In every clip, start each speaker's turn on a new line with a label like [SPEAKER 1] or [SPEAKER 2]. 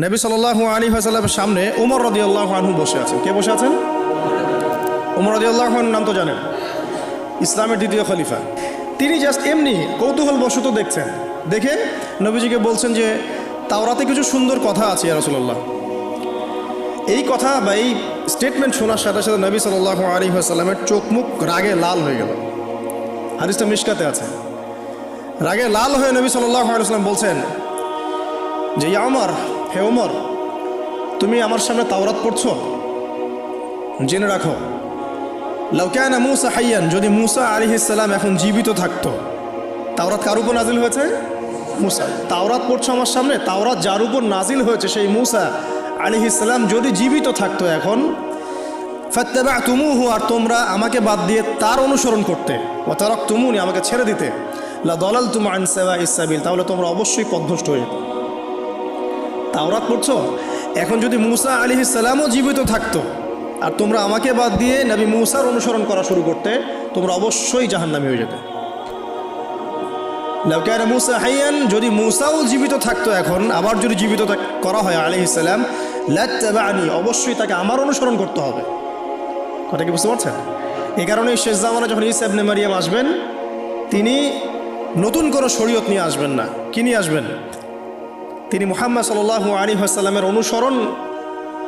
[SPEAKER 1] নবী সাল্লাল্লাহু আলাইহি ওয়াসাল্লামের সামনে ওমর রাদিয়াল্লাহু আনহু বসে আছেন। কে বসে আছেন? ওমর রাদিয়াল্লাহু আনহুর নাম তো জানেন, ইসলামের দ্বিতীয় খলিফা। তিনি জাস্ট এমনি কৌতূহল বশত দেখছেন, দেখে নবীজিকে বলছেন যে তাওরাতে কিছু সুন্দর কথা আছে ইয়া রাসূলুল্লাহ। এই কথা বা এই স্টেটমেন্ট শোনার সাথে সাথে নবী সাল্লাল্লাহু আলাইহি ওয়াসাল্লামের চোখ মুখ রাগে লাল হয়ে গেল। হাদিসটা মিশকাতে আছে। রাগে লাল হয়ে নবী সাল্লাল্লাহু আলাইহি ওয়াসাল্লাম বলছেন যে ইয়া ওমর, হে ওমর, তুমি আমার সামনে তাওরাত পড়ছো? জেনে রাখো, লাউ কানা মূসা হাইয়ান, যদি মূসা আলাইহিস সালাম এখন জীবিত থাকতো। তাওরাত কার উপর নাজিল হয়েছে? মূসা। তাওরাত পড়ছো আমার সামনে, তাওরাত যার উপর নাজিল হয়েছে সেই মূসা আলাইহিস সালাম যদি জীবিত থাকতো এখন, ফাত্তাবা'তুমুহু, আর তোমরা আমাকে বাদ দিয়ে তার অনুসরণ করতে, ওয়া তারাকতুমুনি, আমাকে ছেড়ে দিতে, লা দালালতুম আন সাওয়াইস সাবিল, তাহলে তোমরা অবশ্যই পথভ্রষ্ট হয়ে যেত। তাওরাত পড়ছো, এখন যদি মূসা আলাইহিস সালামও জীবিত থাকতো আর তোমরা আমাকে বাদ দিয়ে নবী মূসার অনুসরণ করা শুরু করতে, তোমরা অবশ্যই জাহান্নামী হয়ে যেতে। লাউ কানা মূসা হাইয়ান, যদি মূসাও জীবিত থাকতো এখন, আবার যদি জীবিত করা হয় আলাইহিস সালাম, লাত্তাবা'নি, অবশ্যই তাকে আমার অনুসরণ করতে হবে। কথা কি বুঝতে পারছেন? এই কারণে শেষ জামানা যখন ঈসা ইবনে মারইয়াম আসবেন, তিনি নতুন কোনো শরীয়ত নিয়ে আসবেন না। কি নিয়ে আসবেন? তিনি মুহাম্মদ সাল্লাল্লাহু আলাইহি ওয়াসাল্লামের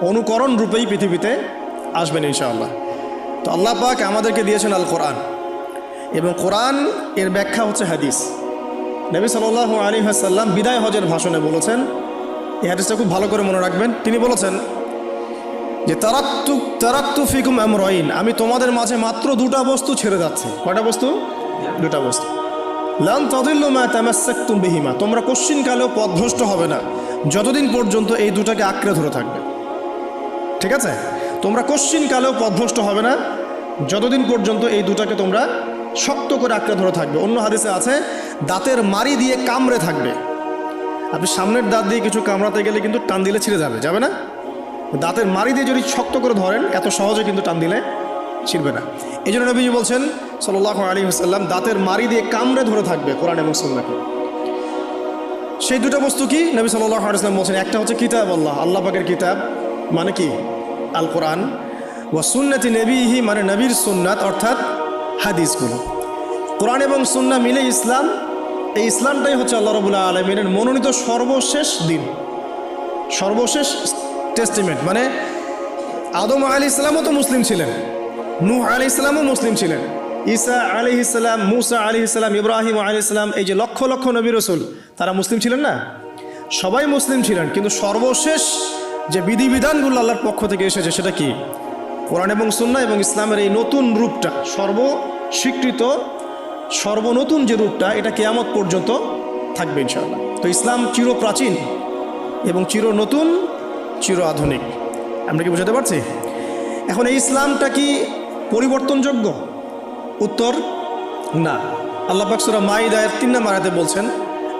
[SPEAKER 1] অনুকরণ রূপেই পৃথিবীতে আসবেন ইনশাআল্লাহ। তো আল্লাহ পাক আমাদেরকে দিয়েছেন আল কোরআন, এবং কোরআন এর ব্যাখ্যা হচ্ছে হাদিস। নবী সাল্লাল্লাহু আলাইহি ওয়াসাল্লাম বিদায় হজের ভাষণে বলেছেন, এই হাদিসটা খুব ভালো করে মনে রাখবেন। তিনি বলেছেন যে তারাক্তু ফিকুম আমরাইন, আমি তোমাদের মাঝে মাত্র দুটা বস্তু ছেড়ে যাচ্ছি। কয়টা বস্তু? দুটা বস্তু। লান তাদিল্লু মা তামাসসাকতুম বিহিমা, তোমরা কোশ্চিনকালেও পথভ্রষ্ট হবে না যতদিন পর্যন্ত এই দুটাকে আঁকড়ে ধরে থাকবে। ঠিক আছে? তোমরা কোশ্চিনকালেও পথভ্রষ্ট হবে না যতদিন পর্যন্ত এই দুটাকে তোমরা শক্ত করে আঁকড়ে ধরে থাকবে। অন্য হাদিসে আছে দাঁতের মাড়ি দিয়ে কামড়ে থাকবে। আপনি সামনের দাঁত দিয়ে কিছু কামড়াতে গেলে কিন্তু টান দিলে ছিঁড়ে যাবে না? দাঁতের মাড়ি দিয়ে যদি শক্ত করে ধরেন, এত সহজে কিন্তু টান দিলে ছিঁড়বে না। এই জন্য নবীজি বলছেন সাল্লাল্লাহু আলাইহি ওয়াসাল্লাম দাঁতের মাড়ি দিয়ে কামড়ে ধরে থাকবে কোরআন এবং সুন্নাহকে। সেই দুটো বস্তু কি? নবী সাল্লাল্লাহু আলাইহি ওয়াসাল্লাম বলছেন, একটা হচ্ছে কিতাব আল্লাহ, আল্লাহ পাকের কিতাব মানে কি? আল কোরআন। ওয়া সুন্নতি নবীহি, মানে নবীর সুন্নাত, অর্থাৎ হাদিসগুলো। কোরআন এবং সুন্নাহ মিলে ইসলাম। এই ইসলামটাই হচ্ছে আল্লাহ রাব্বুল আলামিনের মনোনীত সর্বশেষ দিন, সর্বশেষ টেস্টিমেন্ট। মানে আদম আলাইহিস সালামও তো মুসলিম ছিলেন, নূহ আলাইহিস সালামও মুসলিম ছিলেন, ঈসা আলাইহিস সালাম, মূসা আলাইহিস সালাম, ইব্রাহিম আলাইহিস সালাম, এই যে লক্ষ লক্ষ নবী রাসূল, তারা মুসলিম ছিলেন না? সবাই মুসলিম ছিলেন, কিন্তু সর্বশেষ যে বিধিবিধানগুলো আল্লাহর পক্ষ থেকে এসেছে সেটা কি? কোরআন এবং সুন্নাহ এবং ইসলামের এই নতুন রূপটা, সর্বস্বীকৃত সর্বনতুন যে রূপটা, এটা কিয়ামত পর্যন্ত থাকবে ইনশাআল্লাহ। তো ইসলাম চির প্রাচীন এবং চির নতুন, চির আধুনিক। আমরা কি বুঝাতে পারছি? এখন এই ইসলামটা কি পরিবর্তনযোগ্য? উত্তর না। আল্লাহ পাক সূরা মাইদার 3 নম্বর আয়াতে বলছেন,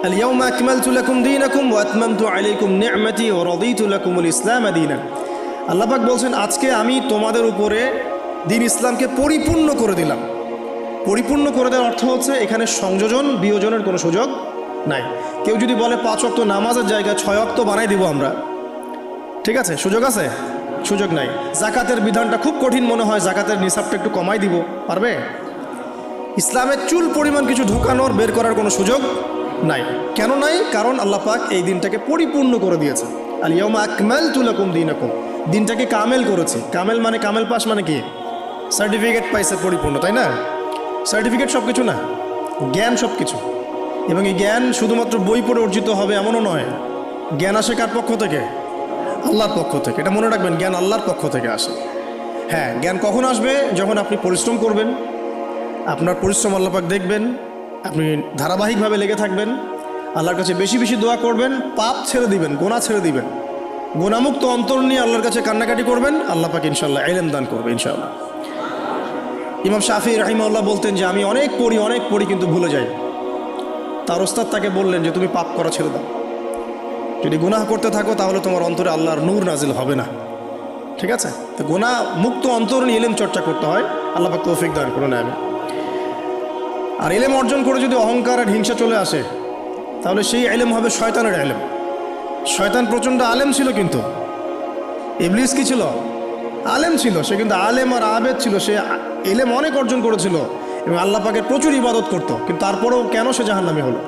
[SPEAKER 1] আল ইয়াউমা আকমালতু লাকুম দীনাকুম ওয়া আতমামতু আলাইকুম নি'মাতি ওয়া রাদিতু লাকুমুল ইসলাম দীনান। আল্লাহ পাক বলছেন, আজকে আমি তোমাদের উপরে দিন ইসলামকে পরিপূর্ণ করে দিলাম। পরিপূর্ণ করে দেওয়ার অর্থ হচ্ছে এখানে সংযোজন বিয়োজনের কোনো সুযোগ নাই। কেউ যদি বলে 5 ওয়াক্ত নামাজের জায়গায় 6 ওয়াক্ত বানাই দিব আমরা, ঠিক আছে? সুযোগ আছে? সুযোগ নাই। জাকাতের বিধানটা খুব কঠিন মনে হয়, জাকাতের নিসাবটা একটু কমাই দিব, পারবে? ইসলামের চুল পরিমাণ কিছু ঢোকানোর বের করার কোনো সুযোগ নাই। কেন নাই? কারণ আল্লাহ পাক এই দিনটাকে পরিপূর্ণ করে দিয়েছে। আল ইয়াউমা আকমালতু লাকুম দীনাকুম, দিনটাকে কামেল করেছে। কামেল মানে, কামেল পাস মানে কি? সার্টিফিকেট পাইছে পরিপূর্ণ, তাই না? সার্টিফিকেট সব কিছু না, জ্ঞান সব কিছু। এবং এই জ্ঞান শুধুমাত্র বই পড়ে অর্জিত হবে এমনও নয়। জ্ঞান আসে কার পক্ষ থেকে? আল্লাহর পক্ষ থেকে। এটা মনে রাখবেন, জ্ঞান আল্লাহর পক্ষ থেকে আসে। হ্যাঁ, জ্ঞান কখন আসবে? যখন আপনি পরিশ্রম করবেন, আপনার পরিশ্রম আল্লাহ পাক দেখবেন, আপনি ধারাবাহিকভাবে লেগে থাকবেন, আল্লাহর কাছে বেশি বেশি দোয়া করবেন, পাপ ছেড়ে দিবেন, গুনাহ ছেড়ে দিবেন, গুনাহমুক্ত অন্তর নিয়ে আল্লাহর কাছে কান্নাকাটি করবেন, আল্লাহ পাক ইনশাআল্লাহ ইলম দান করবে ইনশাআল্লাহ। ইমাম শাফি রাহিমাহুল্লাহ বলতেন যে আমি অনেক পড়ি কিন্তু ভুলে যাই। তার ওস্তাদ তাকে বললেন যে তুমি পাপ করা ছেড়ে দাও, যদি গুনাহ করতে থাকো তাহলে তোমার অন্তরে আল্লাহর নূর নাজিল হবে না। ঠিক আছে? তো গুনাহ মুক্ত অন্তর নিয়ে ইলম চর্চা করতে হয়। আল্লাহ পাক তৌফিক দান করুন, আমিন। আর ইলম অর্জন করে যদি অহংকার আর হিংসা চলে আসে, তাহলে সেই ইলম হবে শয়তানের ইলম। শয়তান প্রচণ্ড আলেম ছিল, কিন্তু ইবলিস কি ছিল? আলেম ছিল। সে কিন্তু আলেম আর আবেদ ছিল, সে এলেম অনেক অর্জন করেছিল এবং আল্লাহ পাকের প্রচুর ইবাদত করত, কিন্তু তারপরেও কেন সে জাহান্নামী হলো?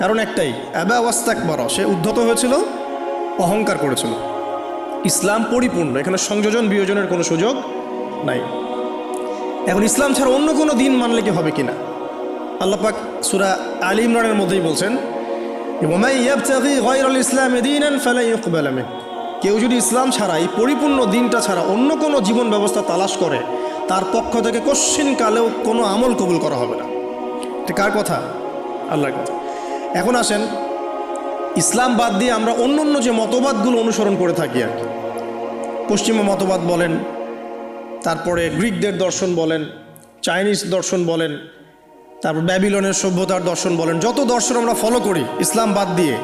[SPEAKER 1] কারণ একটাই, আবা ওয়াস্তাকবার, সে উদ্ধত হয়েছিল, অহংকার করেছিল। ইসলাম পরিপূর্ণ, এখানে সংযোজন বিয়োজনের কোনো সুযোগ নাই। এখন ইসলাম ছাড়া অন্য কোনো দিন মানলে কি হবে কিনা? আল্লাহ পাক সূরা আলী ইমরানের মধ্যেই বলছেন, ওয়ামান ইয়াবতাগি গায়রাল ইসলামি দীনান ফালা ইউকবাল মিনহু, কেউ যদি ইসলাম ছাড়া, এই পরিপূর্ণ দিনটা ছাড়া অন্য কোনো জীবন ব্যবস্থা তালাশ করে, তার পক্ষ থেকে কশ্চিনকালেও কোনো আমল কবুল করা হবে না। এটা কার কথা? আল্লাহর কথা। এখন আসেন, ইসলাম বাদ দিয়ে আমরা অন্য অন্য যে মতবাদগুলো অনুসরণ করে থাকি আর কি, পশ্চিমা মতবাদ বলেন, তারপরে গ্রিকদের দর্শন বলেন, চাইনিজ দর্শন বলেন, তারপর ব্যাবিলনের সভ্যতার দর্শন বলেন, যত দর্শন আমরা ফলো করি ইসলাম বাদ দিয়ে,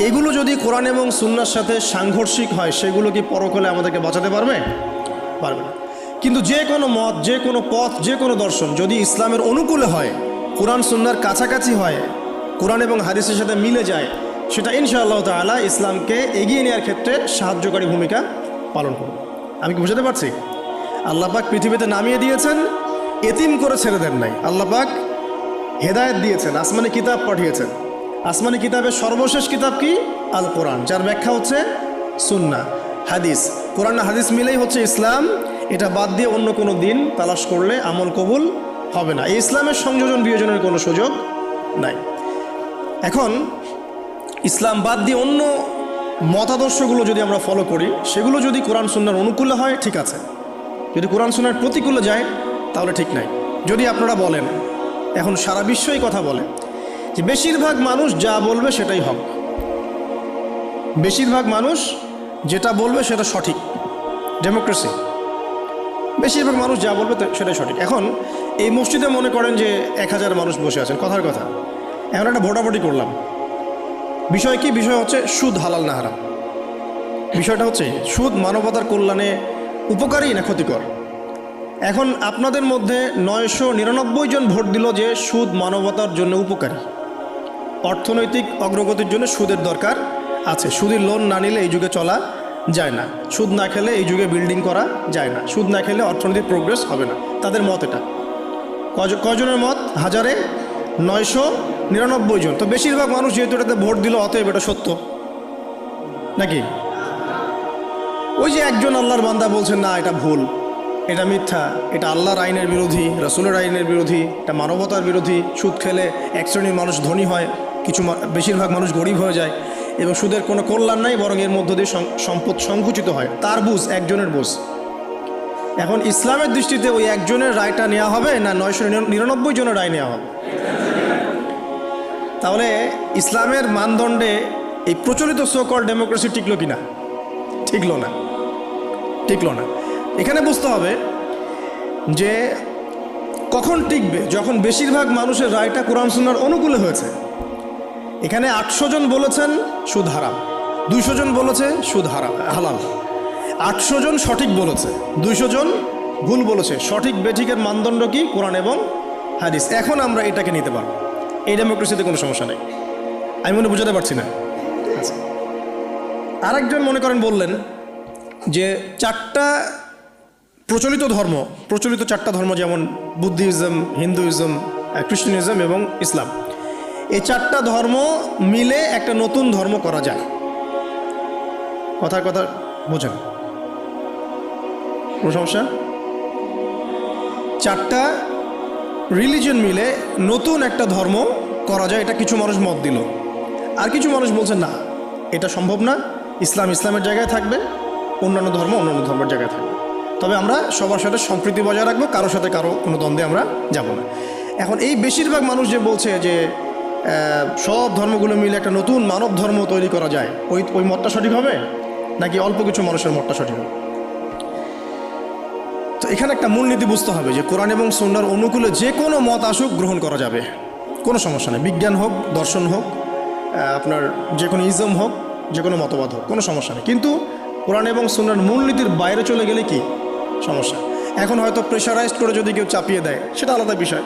[SPEAKER 1] এগুলো যদি কোরআন এবং সুন্নাহর সাথে সাংঘর্ষিক হয়, সেগুলো কি পরকালে আমাদেরকে বাঁচাতে পারবে? পারবে না। কিন্তু যে কোনো মত, যে কোনো পথ, যে কোনো দর্শন যদি ইসলামের অনুকূলে হয়, কোরআন সুন্নাহর কাছাকাছি হয়, কোরআন এবং হাদিসের সাথে মিলে যায়, সেটা ইনশাআল্লাহ তাআলা ইসলামকে এগিয়ে নেওয়ার ক্ষেত্রে সাহায্যকারী ভূমিকা পালন করবে। আমি কি বুঝাতে পারছি? আল্লাহ পাক পৃথিবীতে নামিয়ে দিয়েছেন, এতিম করে ছেড়ে দেন নাই। আল্লাহ পাক হেদায়েত দিয়েছেন, আসমানি কিতাব পাঠিয়েছেন। আসমানি কিতাবের সর্বশেষ কিতাব কি? আল কোরআন, যার ব্যাখ্যা হচ্ছে সুন্নাহ, হাদিস। কোরআন হাদিস মিলেই হচ্ছে ইসলাম। এটা বাদ দিয়ে অন্য কোনো দিন তালাশ করলে আমল কবুল হবে না। এই ইসলামের সংযোজন বিয়োজনের কোনো সুযোগ নাই। এখন ইসলাম বাদ দিয়ে অন্য মতাদর্শগুলো যদি আমরা ফলো করি, সেগুলো যদি কোরআন সুন্নাহর অনুকূলে হয়, ঠিক আছে। যদি কোরআন সুন্নাহর প্রতিকূলে যায়, তাহলে ঠিক নাই। যদি আপনারা বলেন, এখন সারা বিশ্বই কথা বলে যে বেশিরভাগ মানুষ যা বলবে সেটাই হক, বেশিরভাগ মানুষ যেটা বলবে সেটা সঠিক, ডেমোক্রেসি, বেশিরভাগ মানুষ যা বলবে সেটাই সঠিক। এখন এই মসজিদে মনে করেন যে 1000 মানুষ বসে আছেন, কথার কথা, এখন একটা ভোটাভুটি করলাম। বিষয় কি? বিষয় হচ্ছে সুদ হালাল না হারাম। বিষয়টা হচ্ছে সুদ মানবতার কল্যাণে উপকারী না ক্ষতিকর। এখন আপনাদের মধ্যে 999 জন ভোট দিল যে সুদ মানবতার জন্য উপকারী, অর্থনৈতিক অগ্রগতির জন্য সুদের দরকার আছে, সুদের লোন না নিলে এই যুগে চলা যায় না, সুদ না খেলে এই যুগে বিল্ডিং করা যায় না, সুদ না খেলে অর্থনৈতিক প্রোগ্রেস হবে না। তাদের মত এটা। কয়জনের মত? 999 জন। তো বেশিরভাগ মানুষ যেহেতু এটাতে ভোট দিল, অতএব এটা সত্য নাকি? ওই যে একজন আল্লাহর বান্দা বলছেন না এটা ভুল, এটা মিথ্যা, এটা আল্লাহর আইনের বিরোধী, রাসূলের আইনের বিরোধী, এটা মানবতার বিরোধী, সুদ খেলে এক শ্রেণীর মানুষ ধনী হয়, বেশিরভাগ মানুষ গরিব হয়ে যায়, এবং সুদের কোনো কল্যাণ নাই, বরং এর মধ্য দিয়ে সম্পদ সংকুচিত হয়। তার বুঝ, একজনের বুঝ। এখন ইসলামের দৃষ্টিতে ওই একজনের রায়টা নেওয়া হবে না 999 জনের রায় নেওয়া হবে? তাহলে ইসলামের মানদণ্ডে এই প্রচলিত সো-কল্ড ডেমোক্রেসি টিকলো কিনা? টিকলো না, টিকলো না। এখানে বুঝতে হবে যে কখন টিকবে, যখন বেশিরভাগ মানুষের রায়টা কোরআন সুন্নাহর অনুকূলে হয়েছে। এখানে 800 জন বলেছেন সুদ হারাম, 200 জন বলেছে সুদ হালাল, 800 জন সঠিক বলেছে, 200 জন ভুল বলেছে। সঠিক বেঠিকের মানদণ্ড কি? কোরআন এবং হাদিস। এখন আমরা এটাকে নিতে পারবো, এই ডেমোক্রেসিতে কোনো সমস্যা নেই। আমি মনে বুঝাতে পারছি না? আচ্ছা, আরেকজন মনে করেন বললেন যে 4টা প্রচলিত ধর্ম, প্রচলিত 4টা ধর্ম, যেমন বুদ্ধিজম, হিন্দুইজম, খ্রিস্টানিজম এবং ইসলাম, এই 4টা ধর্ম মিলে একটা নতুন ধর্ম করা যায়। কথার কথা বোঝেন? কোনো সমস্যা? 4টা রিলিজন মিলে নতুন একটা ধর্ম করা যায়, এটা কিছু মানুষ মত দিল। আর কিছু মানুষ বলছে না, এটা সম্ভব না, ইসলাম ইসলামের জায়গায় থাকবে, অন্যান্য ধর্ম অন্যান্য ধর্মের জায়গায় থাকবে। তবে আমরা সবার সাথে সম্প্রীতি বজায় রাখবো, কারোর সাথে কারো কোনো দ্বন্দ্বে আমরা যাব না। এখন এই বেশিরভাগ মানুষ যে বলছে যে সব ধর্মগুলো মিলে একটা নতুন মানব ধর্ম তৈরি করা যায়, ওই মতটা সঠিক হবে নাকি অল্প কিছু মানুষের মতটা সঠিক হবে? তো এখানে একটা মূলনীতি বুঝতে হবে যে কোরআন এবং সুন্নাহর অনুকূলে যে কোনো মত আসুক গ্রহণ করা যাবে, কোনো সমস্যা নেই। বিজ্ঞান হোক, দর্শন হোক, আপনার যে কোনো ইজম হোক, যে কোনো মতবাদ হোক, কোনো সমস্যা নেই। কিন্তু কোরআন এবং সুন্নাহর মূলনীতির বাইরে চলে গেলে কি সমস্যা? এখন হয়তো প্রেশারাইজড করে যদি কেউ চাপিয়ে দেয়, সেটা আলাদা বিষয়।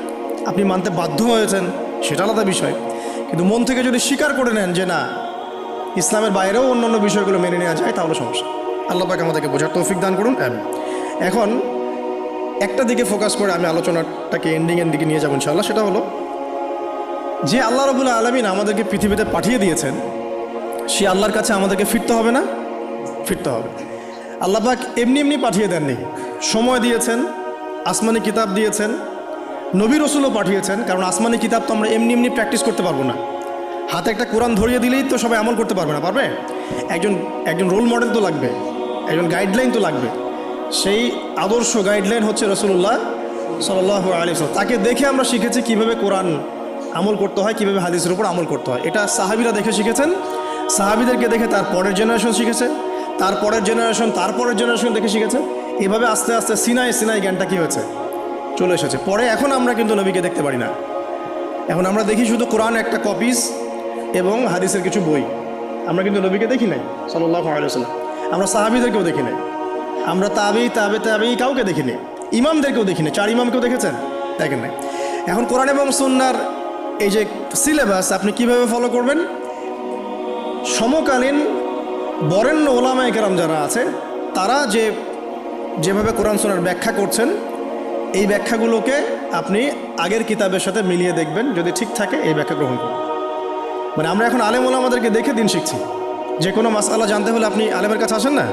[SPEAKER 1] আপনি মানতে বাধ্য হয়েছেন, সেটা আলাদা বিষয়। কিন্তু মন থেকে যদি স্বীকার করে নেন যে না, ইসলামের বাইরেও অন্যান্য বিষয়গুলো মেনে নেওয়া যায় তাহলে সমস্যা। আল্লাহ পাক আমাদেরকে বোঝার তৌফিক দান করুন। এখন একটা দিকে ফোকাস করে আমি আলোচনাটাকে এন্ডিংয়ের দিকে নিয়ে যাবো ইনশাআল্লাহ। সেটা হলো যে আল্লাহ রাব্বুল আলামিন আমাদেরকে পৃথিবীতে পাঠিয়ে দিয়েছেন, সে আল্লাহর কাছে আমাদেরকে ফিরতে হবে না? ফিরতে হবে। আল্লাহ পাক এমনি এমনি পাঠিয়ে দেননি, সময় দিয়েছেন, আসমানি কিতাব দিয়েছেন, নবী রসুলও পাঠিয়েছেন। কারণ আসমানি কিতাব তো আমরা এমনি এমনি প্র্যাকটিস করতে পারবো না। হাতে একটা কোরআন ধরিয়ে দিলেই তো সবাই আমল করতে পারবে না, পারবে? একজন রোল মডেল তো লাগবে, একজন গাইডলাইন তো লাগবে। সেই আদর্শ গাইডলাইন হচ্ছে রাসূলুল্লাহ সাল্লাল্লাহু আলাইহি ওয়াসাল্লাম। তাকে দেখে আমরা শিখেছি কীভাবে কোরআন আমল করতে হয়, কীভাবে হাদিসের উপর আমল করতে হয়। এটা সাহাবীরা দেখে শিখেছেন, সাহাবীদেরকে দেখে তার পরের জেনারেশন শিখেছে, তার পরের জেনারেশন দেখে শিখেছে। এভাবে আস্তে আস্তে সিনাই জ্ঞানটা কী হয়েছে, চলে এসেছে। পরে এখন আমরা কিন্তু নবীকে দেখতে পারি না, এখন আমরা দেখি শুধু কোরআন একটা কপিস এবং হাদিসের কিছু বই। আমরা কিন্তু নবীকে দেখি নাই সাল্লাল্লাহু আলাইহি ওয়াসাল্লাম, আমরা সাহাবীদেরকেও দেখি নাই, আমরা তাবেঈ কাউকে দেখিনি, ইমামদেরকেও দেখিনি। 4 ইমামকেও দেখেছেন? দেখেন নাই। এখন কোরআন এবং সুন্নাহর এই যে সিলেবাস আপনি কিভাবে ফলো করবেন? সমকালীন বরেণ্য ওলামায়ে কেরাম যারা আছে তারা যেভাবে কোরআন সুন্নাহর ব্যাখ্যা করছেন, এই ব্যাখ্যাগুলোকে আপনি আগের কিতাবের সাথে মিলিয়ে দেখবেন, যদি ঠিক থাকে এই ব্যাখ্যা গ্রহণ করুন। মানে আমরা এখন আলেম ওলামাদেরকে দেখে দিন শিখছি। যে কোনো মাসআলা জানতে হলে আপনি আলেমের কাছে আসেন না?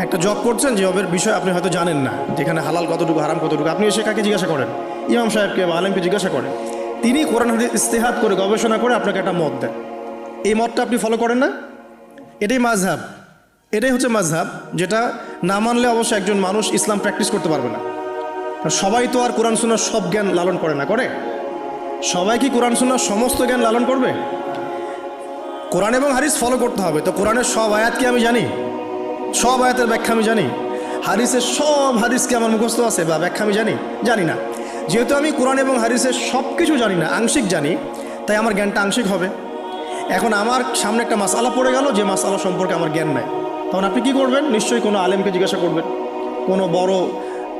[SPEAKER 1] একটা জব করছেন, যে জবের বিষয় আপনি হয়তো জানেন না, যেখানে হালাল কতটুকু হারাম কতটুকু, আপনি এসে কাকে জিজ্ঞাসা করেন? ইমাম সাহেবকে বা আলেমকে জিজ্ঞাসা করেন। তিনি কোরআন হাদিস ইস্তেহাদ করে গবেষণা করে আপনাকে একটা মত দেন। এই মতটা আপনি ফলো করেন না? এটাই মাযহাব, এটাই হচ্ছে মাযহাব, যেটা না মানলে অবশ্য একজন মানুষ ইসলাম প্র্যাকটিস করতে পারবে না। সবাই তো আর কোরআন সুন্নাহর সব জ্ঞান লালন করে না, করে? সবাই কি কোরআন সুন্নাহর সমস্ত জ্ঞান লালন করবে? কোরআন এবং হাদিস ফলো করতে হবে। তো কোরআনের সব আয়াত কি আমি জানি? সব আয়াতের ব্যাখ্যা আমি জানি? হাদিসের সব হাদিস কি আমার মুখস্থ আছে বা ব্যাখ্যা আমি জানি না। যেহেতু আমি কোরআন এবং হাদিসের সব কিছু জানি না, আংশিক জানি, তাই আমার জ্ঞানটা আংশিক হবে। এখন আমার সামনে একটা মাসআলা পড়ে গেল, যে মাসআলা সম্পর্কে আমার জ্ঞান নাই, তখন আপনি কি করবেন? নিশ্চয়ই কোনো আলেমকে জিজ্ঞাসা করবেন, কোনো বড়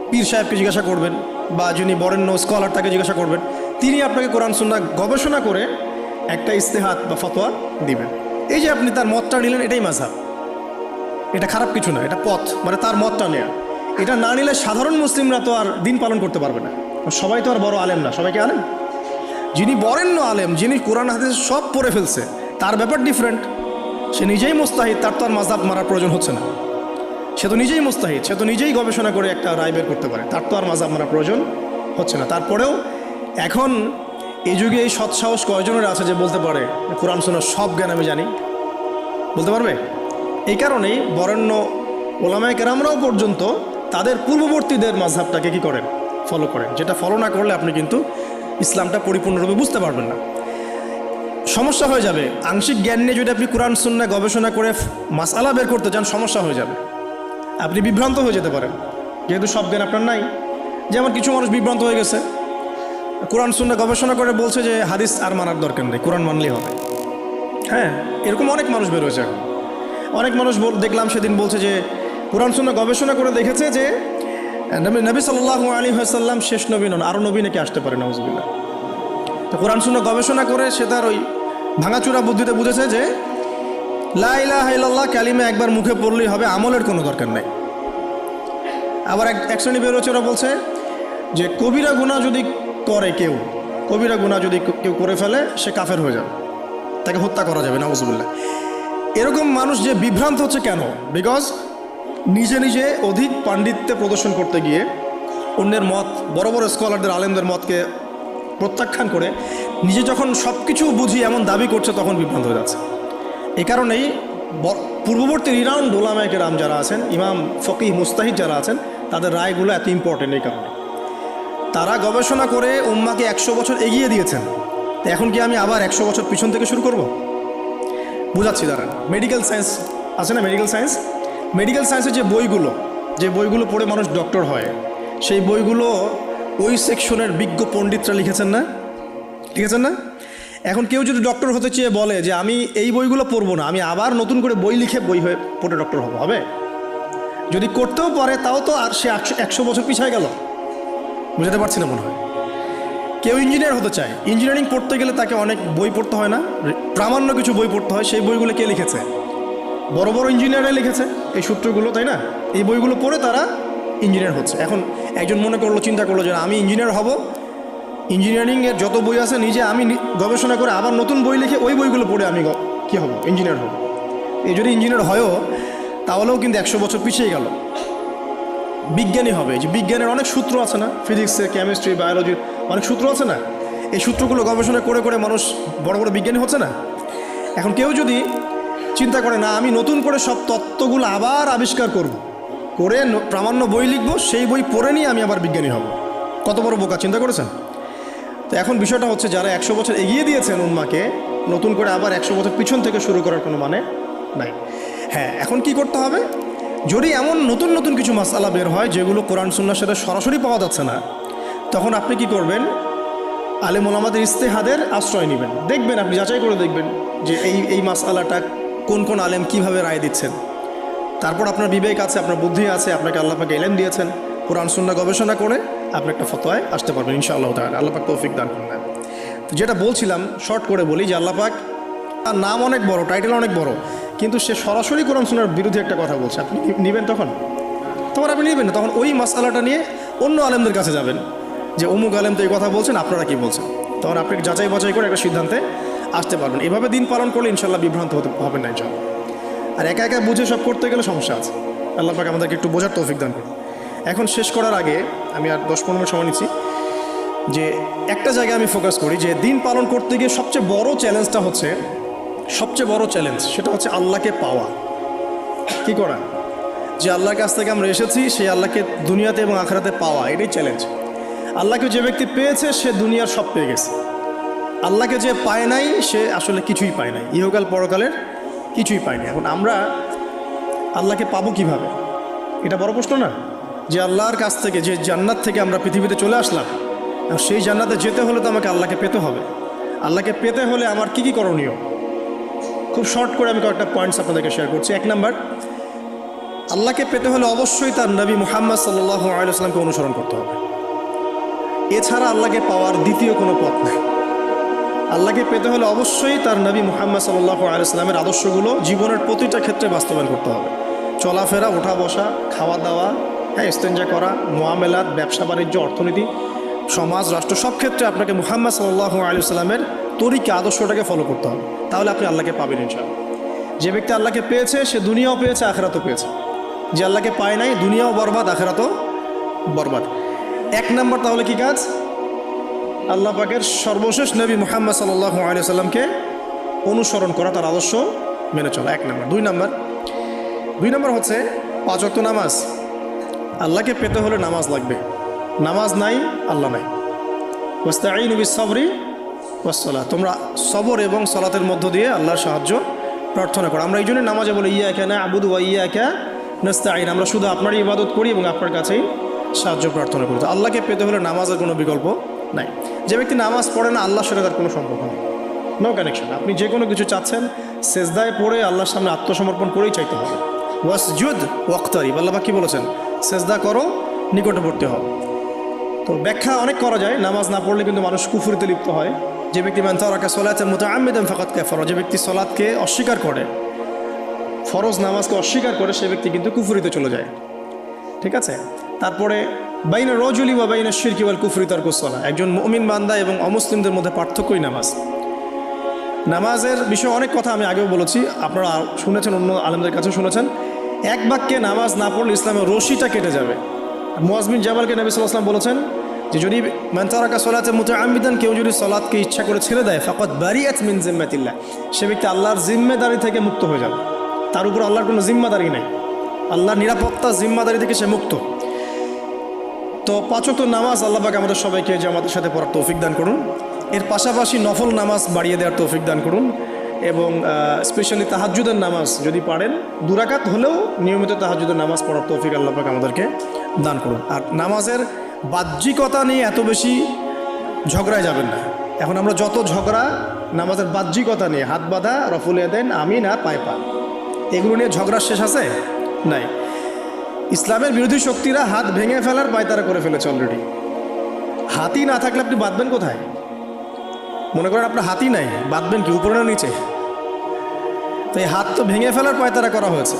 [SPEAKER 1] পীর সাহেবকে জিজ্ঞাসা করবেন, বা যিনি বরেণ্য স্কলার তাকে জিজ্ঞাসা করবেন। তিনি আপনাকে কোরআন সুন্নাহ গবেষণা করে একটা ইস্তেহাদ বা ফতোয়া দিবেন। এই যে আপনি তার মতটা নিলেন, এটাই মাযহাব। এটা খারাপ কিছু না, এটা পথ, মানে তার মতটা নেয়া। এটা না নিলে সাধারণ মুসলিমরা তো আর দিন পালন করতে পারবে না। সবাই তো আর বড় আলেম না, সবাইকে আলেম। যিনি বরেণ্য আলেম, যিনি কোরআন হাদিস সব পড়ে ফেলছে, তার ব্যাপার ডিফারেন্ট। সে নিজেই মুস্তাহিদ, তার তো আর মাযহাব মারার প্রয়োজন হচ্ছে না। সে তো নিজেই মুস্তাহিদ, সে তো নিজেই গবেষণা করে একটা রায় বের করতে পারে, তার তো আর মাযহাব মারার প্রয়োজন হচ্ছে না। তারপরেও এখন এই যুগে এই সৎসাহস কয়জনের আছে যে বলতে পারে কোরআন সুন্নাহর সব জ্ঞান আমি জানি? বলতে পারবে? এই কারণেই বরেণ্য ওলামায়ে কেরামরাও পর্যন্ত তাদের পূর্ববর্তীদের মাযহাবটাকে কি করেন? ফলো করেন। যেটা ফলো না করলে আপনি কিন্তু ইসলামটা পরিপূর্ণরূপে বুঝতে পারবেন না, সমস্যা হয়ে যাবে। আংশিক জ্ঞান নিয়ে যদি আপনি কোরআন সুন্নাহ গবেষণা করে মাসআলা বের করতে চান, সমস্যা হয়ে যাবে, আপনি বিভ্রান্ত হয়ে যেতে পারেন, যেহেতু সব জ্ঞান আপনার নাই। যেমন কিছু মানুষ বিভ্রান্ত হয়ে গেছে, কোরআন সুন্নাহ গবেষণা করে বলছে যে হাদিস আর মানার দরকার নেই, কোরআন মানলেই হবে। হ্যাঁ, এরকম অনেক মানুষ বের হয়েছে। অনেক মানুষ দেখলাম সেদিন বলছে যে কোরআন সুন্নাহ গবেষণা করে দেখেছে যে নবী সাল্লাল্লাহু আলাইহি ওয়াসাল্লাম শেষ নবী নন, আরও নবী নাকি আসতে পারে, নাউজুবিল্লাহ। তো কোরআন সুন্নাহ গবেষণা করে সে তার ওই ভাঙাচুরা বুদ্ধিতে বুঝেছে যে লা ইলাহা ইল্লাল্লাহ কালিমা একবার মুখে পড়লেই হবে, আমলের কোনো দরকার নেই। আবার এক শ্রেণী বের হচ্ছে, ওরা বলছে যে কবিরা গুনাহ যদি করে কেউ, কবিরা গুনাহ যদি কেউ করে ফেলে, সে কাফের হয়ে যাবে, তাকে হত্যা করা যাবে, নাউজুবিল্লাহ। এরকম মানুষ যে বিভ্রান্ত হচ্ছে কেন? বিকজ নিজে অধিক পাণ্ডিত্যে প্রদর্শন করতে গিয়ে অন্যের মত, বড় বড় স্কলারদের আলেমদের মতকে প্রত্যাখ্যান করে নিজে যখন সব কিছু বুঝি এমন দাবি করছে, তখন বিভ্রান্ত হয়ে যাচ্ছে। এই কারণেই পূর্ববর্তী রিনাউন্ড উলামায়ে কেরাম যারা আছেন, ইমাম ফকিহ মুস্তাহিদ যারা আছেন, তাদের রায়গুলো এত ইম্পর্টেন্ট। এই কারণে তারা গবেষণা করে উম্মাকে 100 বছর এগিয়ে দিয়েছেন। তো এখন কি আমি আবার 100 বছর পিছন থেকে শুরু করব? বুঝাচ্ছি দাঁড়ান। মেডিকেল সায়েন্স আছে না, মেডিকেল সায়েন্সের যে বইগুলো পড়ে মানুষ ডক্টর হয়, সেই বইগুলো ওই সেকশনের বিজ্ঞ পণ্ডিতরা লিখেছেন না? এখন কেউ যদি ডক্টর হতে চেয়ে বলে যে আমি এই বইগুলো পড়বো না, আমি আবার নতুন করে বই লিখে বই হয়ে পড়ে ডক্টর হবে? যদি করতেও পারে, তাও তো আর সে 100 বছর পিছায় গেল। বুঝতে পারছি না মনে হয়। কেউ ইঞ্জিনিয়ার হতে চায়, ইঞ্জিনিয়ারিং পড়তে গেলে তাকে অনেক বই পড়তে হয় না, প্রামাণ্য কিছু বই পড়তে হয়। সেই বইগুলো কে লিখেছে? বড় বড় ইঞ্জিনিয়াররাই লিখেছে এই সূত্রগুলো, তাই না? এই বইগুলো পড়ে তারা ইঞ্জিনিয়ার হচ্ছে। এখন একজন মনে করলো, চিন্তা করলো যে আমি ইঞ্জিনিয়ার হব, ইঞ্জিনিয়ারিংয়ের যত বই আছে নিজে আমি গবেষণা করে আবার নতুন বই লিখে ওই বইগুলো পড়ে আমি কী হব? ইঞ্জিনিয়ার হব। এই যদি ইঞ্জিনিয়ার হয়ও তাহলেও কিন্তু 100 বছর পিছিয়ে গেল। বিজ্ঞানী হবে, যে বিজ্ঞানের অনেক সূত্র আছে না, ফিজিক্সের, কেমিস্ট্রি, বায়োলজির অনেক সূত্র আছে না, এই সূত্রগুলো গবেষণা করে করে মানুষ বড় বড় বিজ্ঞানী হচ্ছে না। এখন কেউ যদি চিন্তা করে না আমি নতুন করে সব তত্ত্বগুলো আবার আবিষ্কার করব, করে প্রামাণ্য বই লিখব, সেই বই পড়ে নিয়ে আমি আবার বিজ্ঞানী হব, কত বড় বোকা, চিন্তা করেছেন? তো এখন বিষয়টা হচ্ছে যারা 100 বছর এগিয়ে দিয়েছেন উম্মাকে, নতুন করে আবার 100 বছর পিছন থেকে শুরু করার কোনো মানে নাই। হ্যাঁ, এখন কি করতে হবে? যদি এমন নতুন নতুন কিছু মাসআলা বের হয় যেগুলো কোরআন সুন্নাহর সাথে সরাসরি পাওয়া যাচ্ছে না, তখন আপনি কি করবেন? আলেম ওলামাদের ইজতিহাদের আশ্রয় নেবেন। দেখবেন, আপনি যাচাই করে দেখবেন যে এই মাসআলাটা কোন কোন আলেম কিভাবে রায় দিচ্ছেন। তারপর আপনার বিবেক আছে, আপনার বুদ্ধি আছে, আপনাকে আল্লাহ পাক ইলম দিয়েছেন, কোরআন সুন্নাহ গবেষণা করে আপনি একটা ফতোয়ায় আসতে পারবেন ইনশাআল্লাহ তাআলা। আল্লাহ পাক তৌফিক দান করুন। তো যেটা বলছিলাম, শর্ট করে বলি যে আল্লাহ পাক, তার নাম অনেক বড়, টাইটেল অনেক বড়, কিন্তু সে সরাসরি কোরআন সুন্নাহর বিরুদ্ধে একটা কথা বলছে। আপনি নেবেন তখন আপনি নেবেন না, তখন ওই মাসআলাটা নিয়ে অন্য আলেমদের কাছে যাবেন যে অমুক আলেম তো এই কথা বলছেন, আপনারা কি বলছেন। তখন আপনি যাচাই বাছাই করে একটা সিদ্ধান্তে আসতে পারবেন। এভাবে দিন পালন করলে ইনশাআল্লাহ বিভ্রান্ত হবেন না ইনশাআল্লাহ। আর একা একা বুঝে সব করতে গেলে সমস্যা আছে। আল্লাহ পাক আমাদেরকে একটু বোঝার তৌফিক দান করুন। এখন শেষ করার আগে আমি আর 10-15 মিনিট সময় নিচ্ছি, যে একটা জায়গায় আমি ফোকাস করি যে দিন পালন করতে গিয়ে সবচেয়ে বড় চ্যালেঞ্জটা হচ্ছে, সেটা হচ্ছে আল্লাহকে পাওয়া। কি করা? যে আল্লাহর কাছ থেকে আমরা এসেছি, সেই আল্লাহকে দুনিয়াতে এবং আখিরাতে পাওয়া, এটাই চ্যালেঞ্জ। আল্লাহকে যে ব্যক্তি পেয়েছে সে দুনিয়ার সব পেয়ে গেছে। আল্লাহকে যে পায় নাই সে আসলে কিছুই পায় নাই, ইহকাল পরকালের কিছুই পায়নি। এখন আমরা আল্লাহকে পাবো কিভাবে? এটা বড় প্রশ্ন না? যে আল্লাহর কাছ থেকে, যে জান্নাত থেকে আমরা পৃথিবীতে চলে আসলাম, সেই জান্নাতে যেতে হলে তো আমাকে আল্লাহকে পেতে হবে। আল্লাহকে পেতে হলে আমার কি কি করণীয়? খুব শর্ট করে আমি কয়েকটা পয়েন্টস আপনাদেরকে শেয়ার করছি। 1 নাম্বার, আল্লাহকে পেতে হলে অবশ্যই তার নবী মুহাম্মদ সাল্লাল্লাহু আলাইহি ওয়াসাল্লামকে অনুসরণ করতে হবে। এছাড়া আল্লাহকে পাওয়ার দ্বিতীয় কোনো পথ নেই। আল্লাহকে পেতে হলে অবশ্যই তার নবী মুহাম্মদ সাল্লাল্লাহু আলাইহি ওয়াসাল্লামের আদর্শগুলো জীবনের প্রতিটা ক্ষেত্রে বাস্তবায়ন করতে হবে। চলাফেরা, ওঠা বসা, খাওয়া দাওয়া, ইস্তেঞ্জা করা, মুআমালাত, ব্যবসা বাণিজ্য, অর্থনীতি, সমাজ, রাষ্ট্র, সব ক্ষেত্রে আপনাকে মুহাম্মদ সাল্লাল্লাহু আলাইহি ওয়াসাল্লামের তরিকা, আদর্শটাকে ফলো করতে হবে। তাহলে আপনি আল্লাহকে পাবেন ইনশাআল্লাহ। যে ব্যক্তি আল্লাহকে পেয়েছে সে দুনিয়াও পেয়েছে, আখিরাতও পেয়েছে। যে আল্লাহকে পায় নাই, দুনিয়াও বরবাদ, আখিরাতও বরবাদ। 1 নাম্বার তাহলে কি কাজ? আল্লাহ পাকের সর্বশেষ নবী মুহাম্মদ সাল্লাল্লাহু আলাইহি ওয়াসাল্লামকে অনুসরণ করা, তার আদর্শ মেনে চলা, 1 নাম্বার। 2 নাম্বার হচ্ছে 5 ওয়াক্ত নামাজ। আল্লাহকে পেতে হলে নামাজ লাগবে। নামাজ নাই, আল্লাহ নাই। ওয়াস্তাঈনু বিস-সাবরি ওয়াস-সালাহ, তোমরা সবর এবং সালাতের মধ্য দিয়ে আল্লাহর সাহায্য প্রার্থনা করো। আমরা এই জন্য নামাজে বলি ইয়াকা না'বুদু ওয়া ইয়াকা নাস্তাঈন, আমরা শুধু আপনারই ইবাদত করি এবং আপনার কাছেই সাহায্য প্রার্থনা করি। তো আল্লাহকে পেতে হলে নামাজের কোনো বিকল্প নাই। যে ব্যক্তি নামাজ পড়ে না, আল্লাহর সাথে তার কোনো সম্পর্ক নেই, নো কানেকশন। আপনি যে কোনো কিছু চাচ্ছেন, সেজদায় পড়ে আল্লাহর সামনে আত্মসমর্পণ করেই চাইতে হবে। ওয়াসজুদ ওয়াক্তারিব, আল্লাহ পাক কি বলেছেন? সেজদা করো, নিকটবর্তী হও। তো ব্যাখ্যা অনেক করা যায়। নামাজ না পড়লে কিন্তু মানুষ কুফরিতে লিপ্ত হয়। যে ব্যক্তি মান তারাকা সালাতান মুতাআম্মিদান ফাকাদ কাফারা, যে ব্যক্তি সালাতকে অস্বীকার করে, ফরজ নামাজকে অস্বীকার করে, সে ব্যক্তি কিন্তু কুফরিতে চলে যায়। ঠিক আছে? তারপরে বাইনা রাজুলি ওয়া বাইনা শিরকি ওয়াল কুফরি তারকুস সালাহ, একজন মুমিন বান্দা এবং অমুসলিমদের মধ্যে পার্থক্যই নামাজ। নামাজের বিষয়ে অনেক কথা আমি আগেও বলেছি, আপনারা শুনেছেন, অন্য আলেমদের কাছেও শুনেছেন। এক বাক্যে নামাজ না পড়লে ইসলামের রশিটা কেটে যাবে। মুআয বিন জাবালকে নবী সাল্লাল্লাহু আলাইহি ওয়াসাল্লাম বলেছেন যে যদি মান তারাকা সালাতান মুতাআম্মিদান, কেউ যদি সালাতকে ইচ্ছা করে ছেড়ে দেয়, ফাকাদ বারিআত মিন জিম্মাতিল্লাহ, সে ব্যক্তি আল্লাহর জিম্মেদারি থেকে মুক্ত হয়ে যাবে। তার উপর আল্লাহর কোনো জিম্মাদারি নেই, আল্লাহর নিরাপত্তা, জিম্মাদারি থেকে সে মুক্ত। তো 5 ওয়াক্ত নামাজ আল্লাহ পাক আমাদের সবাইকে জামাতের সাথে পড়ার তৌফিক দান করুন। এর পাশাপাশি নফল নামাজ বাড়িয়ে দেওয়ার তৌফিক দান করুন, এবং স্পেশালি তাহাজ্জুদের নামাজ যদি পারেন 2 রাকাত হলেও নিয়মিত তাহাজ্জুদের নামাজ পড়ার তৌফিক আল্লাহ পাক আমাদেরকে দান করুন। আর নামাজের বাহ্যিকতা নিয়ে এত বেশি ঝগড়ায় যাবেন না। এখন আমরা যত ঝগড়া নামাজের বাহ্যিকতা নিয়ে, হাত বাঁধা, রফুল ইয়াদাইন, আমিন আর পায়ে পা, এগুলো নিয়ে ঝগড়ার শেষ আছে? নাই। ইসলামের বিরোধী শক্তিরা হাত ভেঙে ফেলার পায়তারা করে ফেলেছে অলরেডি। হাতি না থাকলে আপনি বাঁধবেন কোথায়? মনে করেন আপনার হাতি নাই, বাঁধবেন কি উপরে না নিচে? তো এই হাত তো ভেঙে ফেলার পায়তারা করা হয়েছে।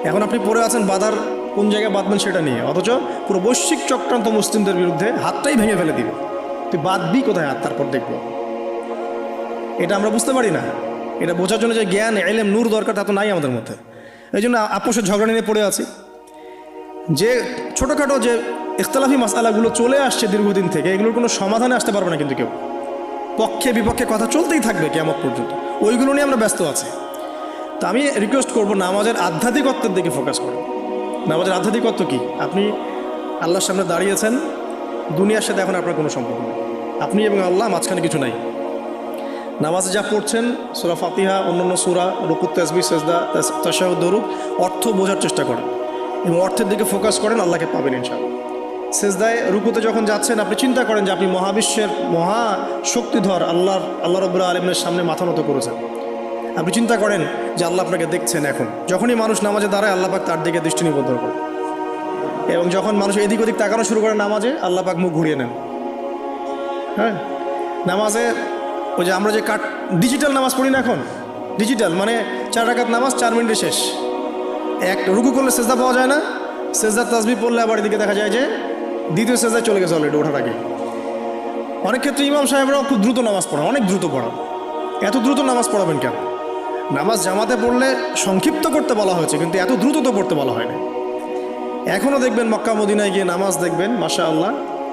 [SPEAKER 1] এখন আপনি পড়ে আছেন বাঁধার কোন জায়গায় বাঁধবেন সেটা নিয়ে, অথচ পুরো বৈশ্বিক চক্রান্ত মুসলিমদের বিরুদ্ধে হাতটাই ভেঙে ফেলে দিবে। তুই বাঁধবি কোথায় হাত? তারপর দেখব। এটা আমরা বুঝতে পারি না। এটা বোঝার জন্য যে জ্ঞান, ইলম, নূর দরকার তা তো নাই আমাদের মধ্যে। এই জন্য আপোষের ঝগড়া নিয়ে পড়ে আছি। যে ছোটোখাটো যে ইখতলাফি মাসালাগুলো চলে আসছে দীর্ঘদিন থেকে, এগুলোর কোনো সমাধানে আসতে পারবে না কিন্তু কেউ। পক্ষে বিপক্ষে কথা চলতেই থাকবে কিয়ামত পর্যন্ত, ওইগুলো নিয়ে আমরা ব্যস্ত আছি। তো আমি রিকোয়েস্ট করব নামাজের আধ্যাত্মিকত্বের দিকে ফোকাস করুন। নামাজের আধ্যাত্মিকত্ব কি? আপনি আল্লাহর সামনে দাঁড়িয়েছেন, দুনিয়ার সাথে এখন আপনার কোনো সম্পর্ক নেই, আপনি এবং আল্লাহ, মাঝখানে কিছু নাই। নামাজে যা পড়ছেন, সূরা ফাতিহা, অন্যান্য সূরা, রুকু, তাসবিহ, সিজদা, তাশাহুদ, দরুদ, অর্থ বোঝার চেষ্টা করেন এবং অর্থের দিকে ফোকাস করেন, আল্লাহকে পাবেন ইনশাআল্লাহ। সিজদায় রুকুতে যখন যাচ্ছেন, আপনি চিন্তা করেন যে আপনি মহাবিশ্বের মহা শক্তিধর আল্লাহ রাব্বুল আলামিনের সামনে মাথা নত করেছেন। আপনি চিন্তা করেন যে আল্লাহ আপনাকে দেখছেন। এখন যখনই মানুষ নামাজে দাঁড়ায়, আল্লাহ পাক তার দিকে দৃষ্টি নিবদ্ধ করে, এবং যখন মানুষ এদিক ওদিক তাকানো শুরু করে নামাজে, আল্লাহ পাক মুখ ঘুরিয়ে নেন। হ্যাঁ, নামাজে ওই যে আমরা যে ডিজিটাল নামাজ পড়ি না, এখন ডিজিটাল মানে 4 রাকাত নামাজ 4 মিনিটে শেষ। এক রুকু করলে সেজদা পাওয়া যায় না, সেজদার তাসবিহ পড়লে আবার এদিকে দেখা যায় যে দ্বিতীয় সেজদায় চলে গেছে অলরেডি ওঠার আগে। অনেক ক্ষেত্রে ইমাম সাহেবরাও খুব দ্রুত নামাজ পড়ান, অনেক দ্রুত পড়ান। এত দ্রুত নামাজ পড়াবেন কেন? নামাজ জামাতে পড়লে সংক্ষিপ্ত করতে বলা হয়েছে, কিন্তু এত দ্রুত তো পড়তে বলা হয় না। এখনও দেখবেন মক্কা মদিনায় গিয়ে নামাজ দেখবেন, মাশাআল্লাহ,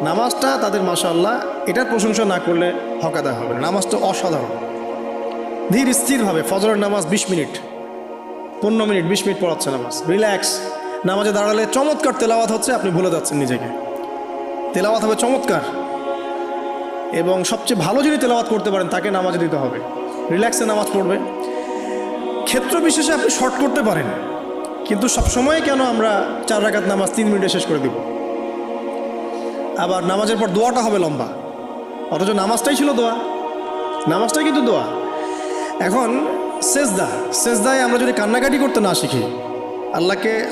[SPEAKER 1] নামাজটা তাদের মাশাআল্লাহ, এটার প্রশংসা না করলে হক আদায় হবে না। নামাজটা অসাধারণ, ধীর স্থিরভাবে ফজরের নামাজ 20 মিনিট, 15 মিনিট, 20 মিনিট পড়াচ্ছে নামাজ, রিল্যাক্স। নামাজে দাঁড়ালে চমৎকার তেলাওয়াত হচ্ছে, আপনি ভুলে যাচ্ছেন নিজেকে। তেলাওয়াত হবে চমৎকার, এবং সবচেয়ে ভালো যিনি তেলাওয়াত করতে পারেন তাকে নামাজে দিতে হবে। রিল্যাক্সে নামাজ পড়বে। ক্ষেত্র বিশেষে আপনি শর্ট করতে পারেন, কিন্তু সবসময় কেন আমরা 4 রাকাত নামাজ 3 মিনিটে শেষ করে দেব? আবার নামাজের পর দোয়াটা হবে লম্বা, অথচ নামাজটাই ছিল দোয়া, নামাজটাই কিন্তু দোয়া। এখন সেজদায় আমরা যদি কান্নাকাটি করতে না শিখি,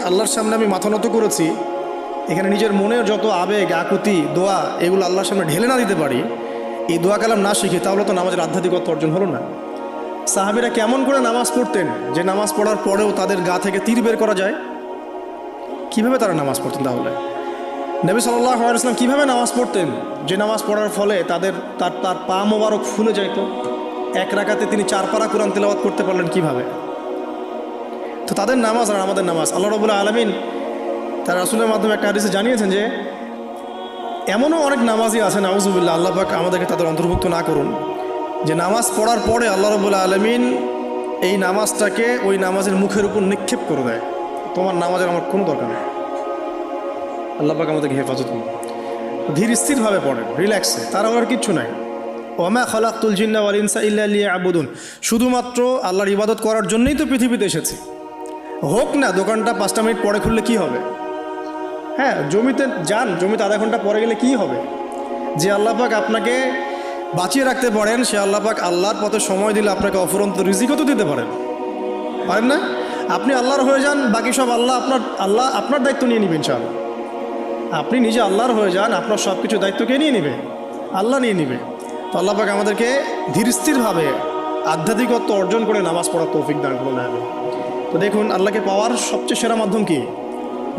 [SPEAKER 1] আল্লাহর সামনে আমি মাথা নত করেছি, এখানে নিজের মনের যত আবেগ, আকুতি, দোয়া, এগুলো আল্লাহর সামনে ঢেলে না দিতে পারি, এই দোয়া কালাম না শিখি, তাহলে তো নামাজের আধ্যাত্মিকত্ব অর্জন হলো না। সাহাবীরা কেমন করে নামাজ পড়তেন যে নামাজ পড়ার পরেও তাদের গা থেকে তীর বের করা যায়? কিভাবে তারা নামাজ পড়তেন? তাহলে নবী সাল্লাল্লাহু আলাইহি ওয়াসাল্লাম কিভাবে নামাজ পড়তেন যে নামাজ পড়ার ফলে তার পা মোবারক ফুলে যেত? 1 রাকাতে তিনি 4 পারা কোরআন তেলাওয়াত করতে পারলেন কিভাবে? তো তাদের নামাজ আর আমাদের নামাজ, আল্লাহ রাব্বুল আলামিন তার রাসূলের মাধ্যমে একটা হাদিসে জানিয়েছেন যে এমনও অনেক নামাজি আছে, নাউযুবিল্লাহ, আল্লাহ পাক আমাদেরকে তাদের অন্তর্ভুক্ত না করুন, যে নামাজ পড়ার পরে আল্লাহ রাব্বুল আলামিন এই নামাজটাকে ওই নামাজের মুখের উপর নিক্ষেপ করে দেয়, তোমার নামাজের আমার কোনো দরকার নেই। আল্লাহ পাক আমাদেরকে হেফাজত করুন। ধীর স্থিরভাবে পড়েন, রিল্যাক্সে, তার আর কিচ্ছু নাই। ওমা খালাকতুল জিন্না ওয়াল ইনসা ইল্লা লিয়াবুদুন, শুধুমাত্র আল্লাহর ইবাদত করার জন্যই তো পৃথিবীতে এসেছি। হোক না দোকানটা 5টা মিনিট পরে খুললে কি হবে? হ্যাঁ, জমিতে যান, জমিতে আধা ঘন্টা পরে গেলে কি হবে? যে আল্লাহ পাক আপনাকে বাঁচিয়ে রাখতে পারেন, সে আল্লাহ পাক আল্লাহর পথে সময় দিলে আপনাকে অফুরন্ত রিজিকও তো দিতে পারেন না? আপনি আল্লাহর হয়ে যান, বাকি সব আল্লাহ আপনার দায়িত্ব নিয়ে নেবেন। ইনশাআল্লাহ আপনি নিজে আল্লাহর হয়ে যান, আপনার সব কিছু দায়িত্ব কে নিয়ে নেবে? আল্লাহ নিয়ে নেবে। তো আল্লাহ পাক আমাদেরকে ধীর স্থিরভাবে আধ্যাত্মিকত্ব অর্জন করে নামাজ পড়ার তৌফিক দান করুন। তো দেখুন, আল্লাহকে পাওয়ার সবচেয়ে সেরা মাধ্যম কি?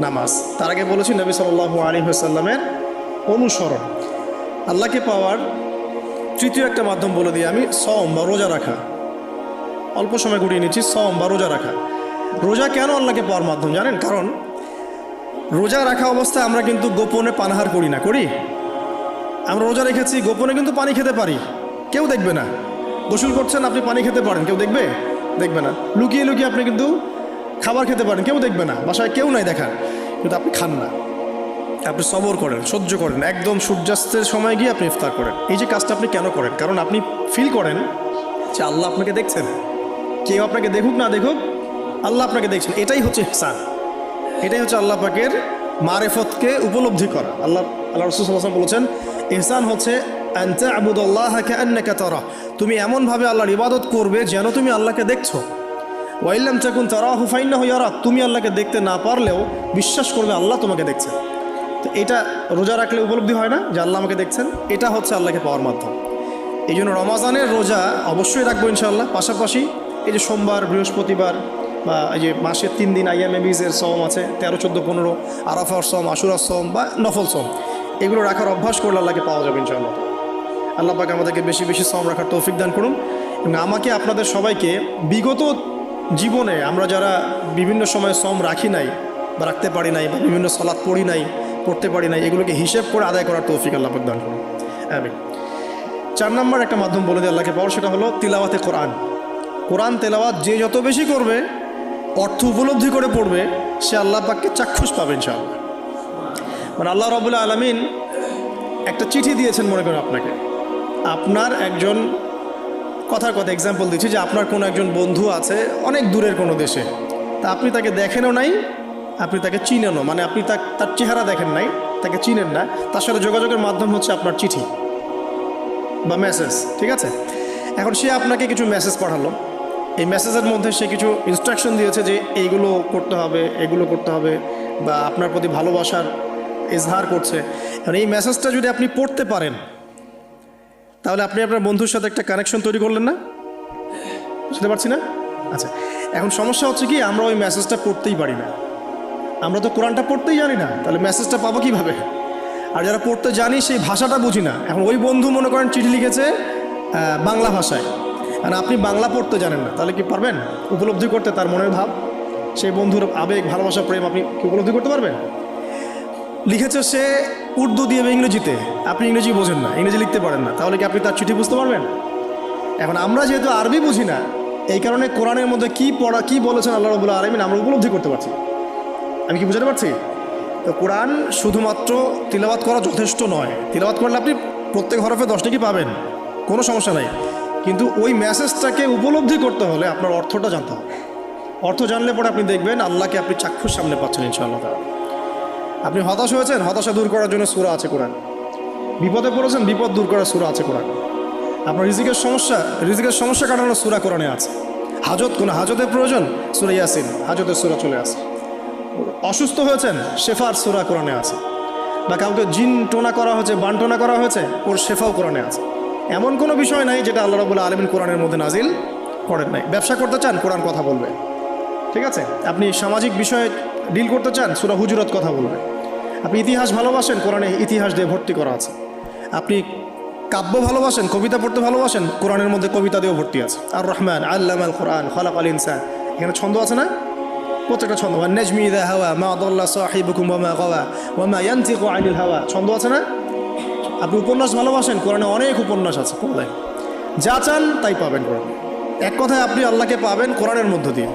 [SPEAKER 1] নামাজ। তার আগে বলেছি নবী সাল্লাল্লাহু আলাইহি ওয়াসাল্লামের অনুসরণ। আল্লাহকে পাওয়ার তৃতীয় একটা মাধ্যম বলে দিই আমি, সওম বা রোজা রাখা। অল্প সময় ঘুরিয়ে নিচ্ছি, সওম বা রোজা রাখা। রোজা কেন আল্লাহকে পাওয়ার মাধ্যম জানেন? কারণ রোজা রাখা অবস্থায় আমরা কিন্তু গোপনে পানাহার করি না, করি? আমরা রোজা রেখেছি, গোপনে কিন্তু পানি খেতে পারি, কেউ দেখবে না। গোসল করছেন, আপনি পানি খেতে পারেন, কেউ দেখবে না। লুকিয়ে লুকিয়ে আপনি কিন্তু খাবার খেতে পারেন, কেউ দেখবে না, বাসায় কেউ নাই দেখার, কিন্তু আপনি খান না। আপনি সবর করেন, সহ্য করেন, একদম সূর্যাস্তের সময় গিয়ে আপনি ইফতার করেন। এই যে কাজটা আপনি কেন করেন? কারণ আপনি ফিল করেন যে আল্লাহ আপনাকে দেখছেন। কেউ আপনাকে দেখুক না দেখুক, আল্লাহ আপনাকে দেখছেন। এটাই হচ্ছে ইহসান, এটাই হচ্ছে আল্লাহ পাকের মারিফতকে উপলব্ধি করা। আল্লাহ রাসূল সাল্লাল্লাহু আলাইহি ওয়াসাল্লাম বলেছেন, ইহসান হচ্ছে আন তা'বুদাল্লাহা কাআন্নাকা তারা, তুমি এমনভাবে আল্লাহর ইবাদত করবে যেন তুমি আল্লাহকে দেখছো। ওয়া ইল্লাম তাকুন তারাহু ফাইন্নাহু ইয়ারাক, তুমি আল্লাহকে দেখতে না পারলেও বিশ্বাস করবে আল্লাহ তোমাকে দেখছেন। তো এটা রোজা রাখলে উপলব্ধি হয় না যে আল্লাহ আমাকে দেখছেন, এটা হচ্ছে আল্লাহকে পাওয়ার মাধ্যম। এই জন্য রমাজানের রোজা অবশ্যই রাখবো ইনশাআল্লাহ। পাশাপাশি এই যে সোমবার, বৃহস্পতিবার বা এই যে মাসের 3 দিন আইয়ামে বীজের সওম আছে, 13, 14, 15, আরাফার সওম, আশুরার সওম বা নফল সওম, এগুলো রাখার অভ্যাস করলে আল্লাহকে পাওয়া যাবে ইনশাআল্লাহ। আল্লাহ পাক আমাদেরকে বেশি বেশি সওম রাখার তৌফিক দান করুন। এবং আমাকে আপনাদের সবাইকে বিগত জীবনে আমরা যারা বিভিন্ন সময় সওম রাখি নাই বা রাখতে পারি নাই বা বিভিন্ন সালাত পড়ি নাই, পড়তে পারি নাই, এগুলোকে হিসেব করে আদায় করার তৌফিক আল্লাহ পাক দান করুন। আমিন। 4 নম্বর একটা মাধ্যম বলে দিয়ে আল্লাহকে পাওয়ার, সেটা হলো তিলাওয়াতে কোরআন। কোরআন তেলাওয়াত যে যত বেশি করবে, অর্থ উপলব্ধি করে পড়বে, সে আল্লাহ পাককে চাক্ষুষ পাবে ইনশাআল্লাহ। মানে আল্লাহ রাব্বুল আলামিন একটা চিঠি দিয়েছেন, মনে করেন আপনাকে, আপনার একজন কথার কথা এক্সাম্পল দিচ্ছি যে আপনার কোনো একজন বন্ধু আছে অনেক দূরের কোনো দেশে, তা আপনি তাকে দেখেনও নাই, আপনি তাকে চিনেনও, মানে আপনি তার চেহারা দেখেন নাই, তাকে চিনেন না, তার সাথে যোগাযোগের মাধ্যম হচ্ছে আপনার চিঠি বা মেসেজ, ঠিক আছে? এখন সে আপনাকে কিছু মেসেজ পাঠালো, এই মেসেজের মধ্যে সে কিছু ইনস্ট্রাকশন দিয়েছে যে এইগুলো করতে হবে, এগুলো করতে হবে, বা আপনার প্রতি ভালোবাসার ইজহার করছে। এখন এই মেসেজটা যদি আপনি পড়তে পারেন, তাহলে আপনি আপনার বন্ধুর সাথে একটা কানেকশন তৈরি করলেন না? বুঝতে পারছি না? আচ্ছা, এখন সমস্যা হচ্ছে কি, আমরা ওই মেসেজটা পড়তেই পারি না। আমরা তো কোরআনটা পড়তেই জানি না, তাহলে মেসেজটা পাবো কীভাবে? আর যারা পড়তে জানি সেই ভাষাটা বুঝি না। এখন ওই বন্ধু মনে করেন চিঠি লিখেছে বাংলা ভাষায়, আর আপনি বাংলা পড়তে জানেন না, তাহলে কি পারবেন উপলব্ধি করতে তার মনের ভাব, সেই বন্ধুর আবেগ, ভালোবাসা, প্রেম আপনি কি উপলব্ধি করতে পারবেন? লিখেছে সে উর্দু দিয়ে বা ইংরেজিতে, আপনি ইংরেজি বোঝেন না, ইংরেজি লিখতে পারেন না, তাহলে কি আপনি তার চিঠি বুঝতে পারবেন? এখন আমরা যেহেতু আরবি বুঝি না, এই কারণে কোরআনের মধ্যে কি পড়া, কি বলেছেন আল্লাহ রাব্বুল আলামিন আমরা উপলব্ধি করতে পারছি। আমি কি বুঝতে পারছি? তো কোরআন শুধুমাত্র তিলাওয়াত করা যথেষ্ট নয়। তিলাওয়াত করলে আপনি প্রত্যেক হরফে 10 টাকা পাবেন, কোনো সমস্যা নাই, কিন্তু ওই মেসেজটাকে উপলব্ধি করতে হলে আপনার অর্থটা জানতে হবে। অর্থ জানলে পরে আপনি দেখবেন আল্লাহকে আপনি চাক্ষুষ সামনে পাচ্ছেন ইনশাআল্লাহ। আপনি হতাশ হয়েছেন, হতাশা দূর করার জন্য সূরা আছে কোরআন। বিপদে পড়েছেন, বিপদ দূর করার সূরা আছে কোরআন। আপনার রিজিকের সমস্যা কাটানোর সূরা কোরআনে আছে। কোনো হাজতের প্রয়োজন, সূরা ইয়াসিন, হাজতের সূরা চলে আসে। অসুস্থ হয়েছেন, শেফার সূরা কোরআনে আছে। বা কাউকে জিন টোনা করা হয়েছে, বানটোনা করা হয়েছে, ওর শেফাও কোরআনে আছে। এমন কোনো বিষয় নাই যেটা আল্লাহ রাব্বুল আলামিন কোরআনের মধ্যে নাজিল করেন নাই। ব্যবসা করতে চান, কোরআন কথা বলবে, ঠিক আছে? আপনি সামাজিক বিষয়ে ডিল করতে চান, সূরা হুজুরাত কথা বলবে। আপনি ইতিহাস ভালোবাসেন, কোরআনে ইতিহাস দিয়ে ভর্তি করা আছে। আপনি কাব্য ভালোবাসেন, কবিতা পড়তে ভালোবাসেন, কোরআনের মধ্যে কবিতা দিয়েও ভর্তি আছে। আর রহমান আল্লামাল কোরআন খালাকাল ইনসান, এখানে ছন্দ আছে না? প্রত্যেকটা ছন্দ, ওয়ান নাজমি ইযা হাওয়া মা দাল্লা সাহিবুকুম ওয়া মা গাওয়া ওয়া মা ইয়ানতিকু আনিল হাওয়া, ছন্দ আছে না? আপনি উপন্যাস ভালোবাসেন, কোরআনে অনেক উপন্যাস আছে, পড়লেন যা চান তাই পাবেন কোরআনে। এক কথায় আপনি আল্লাহকে পাবেন কোরআনের মধ্য দিয়ে।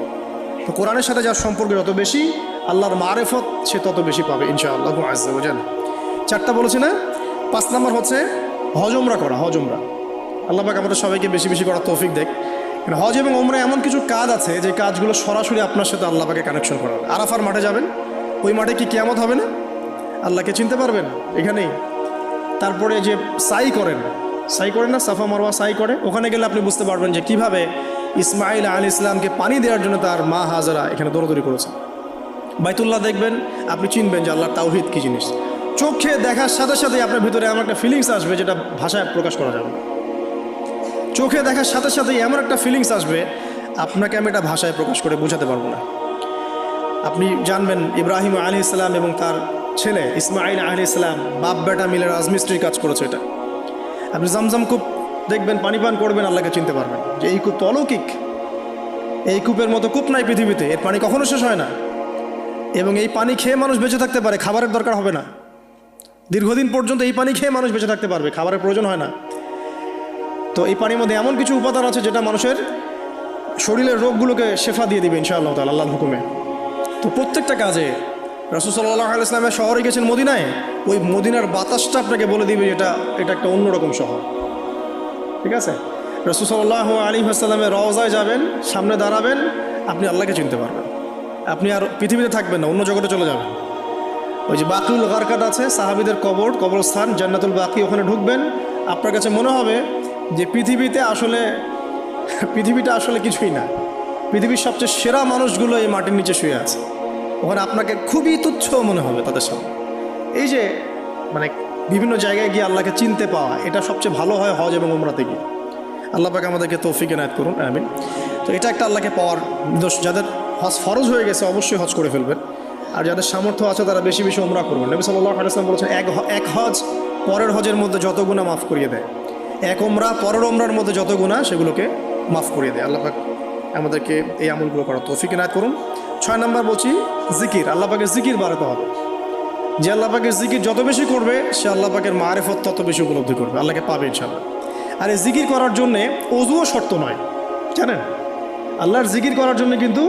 [SPEAKER 1] তো কোরআনের সাথে যার সম্পর্ক যত বেশি, আল্লাহর মারেফত সে তত বেশি পাবে ইনশাআল্লাহ আজ্জা ওয়া জাল। 4টা বলেছি না? 5 নম্বর হচ্ছে হজ উমরা করা। হজ উমরা আল্লাহ পাক আমাদের সবাইকে বেশি বেশি করার তৌফিক দেখ। হজ এবং উমরা এমন কিছু কাজ আছে যে কাজগুলো সরাসরি আপনার সাথে আল্লাহ পাকে কানেকশন করা হবে। আরাফার মাঠে যাবেন, ওই মাঠে কি কিয়ামত হবে না? আল্লাহকে চিনতে পারবেন এখানেই। তারপরে যে সাই করেন না, সাফা মারওয়া সাই করে, ওখানে গেলে আপনি বুঝতে পারবেন যে কিভাবে ইসমাইল আলাইহিস সালামকে পানি দেওয়ার জন্য তার মা হাজারা এখানে দৌড়দৌড়ি করেছে। বাইতুল্লাহ দেখবেন, আপনি চিনবেন যে আল্লাহর তাওহীদ কী জিনিস। চোখে দেখার সাথে সাথে আপনার ভিতরে এমন একটা ফিলিংস আসবে যেটা ভাষায় প্রকাশ করা যাবে না। চোখে দেখার সাথে সাথে এমন একটা ফিলিংস আসবে, আপনাকে আমি এটা ভাষায় প্রকাশ করে বোঝাতে পারবো না। আপনি জানবেন ইব্রাহিম আলাইহিস সালাম এবং তার ছেলে ইসমাইল আলাইহিস সালাম বাপ বেটা মিলে রাজমিস্ত্রির কাজ করেছে। এটা আপনি জামজাম কূপ দেখবেন, পানি পান করবেন, আল্লাহকে চিনতে পারবেন যে এই কূপ তো অলৌকিক, এই কূপের মতো কূপ নাই পৃথিবীতে, এর পানি কখনো শেষ হয় না, এবং এই পানি খেয়ে মানুষ বেঁচে থাকতে পারে, খাবারের দরকার হবে না। দীর্ঘদিন পর্যন্ত এই পানি খেয়ে মানুষ বেঁচে থাকতে পারবে, খাবারের প্রয়োজন হয় না। তো এই পানির মধ্যে এমন কিছু উপাদান আছে যেটা মানুষের শরীরের রোগগুলোকে শেফা দিয়ে দিবে ইনশাআল্লাহ তাআলা আল্লাহর হুকুমে। তো প্রত্যেকটা কাজে রাসূল সাল্লাল্লাহু আলাইহি ওয়াসাল্লাম শহরে গেছেন মদিনায়, ওই মদিনার বাতাসটা আপনাকে বলে দিবে এটা একটা অন্যরকম শহর, ঠিক আছে? রাসূল সাল্লাল্লাহু আলাইহি ওয়াসাল্লামের রওজায় যাবেন, সামনে দাঁড়াবেন, আপনি আল্লাহকে চিনতে পারবেন। আপনি আর পৃথিবীতে থাকবেন না, অন্য জগতে চলে যাবেন। ওই যে বাকিউল গারকাত আছে, সাহাবীদের কবরস্থান জান্নাতুল বাকি, ওখানে ঢুকবেন, আপনার কাছে মনে হবে যে পৃথিবীটা আসলে কিছুই না। পৃথিবীর সবচেয়ে সেরা মানুষগুলো এই মাটির নিচে শুয়ে আছে, ওখানে আপনাকে খুবই তুচ্ছ মনে হবে তাদের সামনে। এই যে মানে বিভিন্ন জায়গায় গিয়ে আল্লাহকে চিনতে পাওয়া, এটা সবচেয়ে ভালো হয় হজ এবং উমরাতে গিয়ে। আল্লাহ পাক আমাদেরকে তৌফিক এনায়েত করুন, আমিন। তো এটা একটা আল্লাহকে পাওয়ার দোষ। যাদের হজ ফরজ হয়ে গেছে অবশ্যই হজ করে ফেলবেন, আর যাদের সামর্থ্য আছে তারা বেশি বেশি উমরা করবেন। নবী সাল্লাল্লাহু আলাইহি ওয়াসাল্লাম বলেছেন, এক হজ পরের হজের মধ্যে যত গুনাহ মাফ করিয়ে দেয়, এক উমরা পরের উমরার মধ্যে যত গুনাহ সেগুলোকে মাফ করিয়ে দেয়। আল্লাহ পাক আমাদেরকে এই আমলগুলো করার তৌফিক এনায়েত করুন। 6 নম্বর বলছি জিকির। আল্লাহ পাকের জিকির বাড়াতে হবে। যে আল্লাহ পাকের জিকির যত বেশি করবে সে আল্লাহ পাকের মারিফত তত বেশি উপলব্ধি করবে, আল্লাহকে পাবে ইনশাআল্লাহ। আর এই জিকির করার জন্যে অজুও শর্ত নয়, জানেন? আল্লাহর জিকির করার জন্য কিন্তু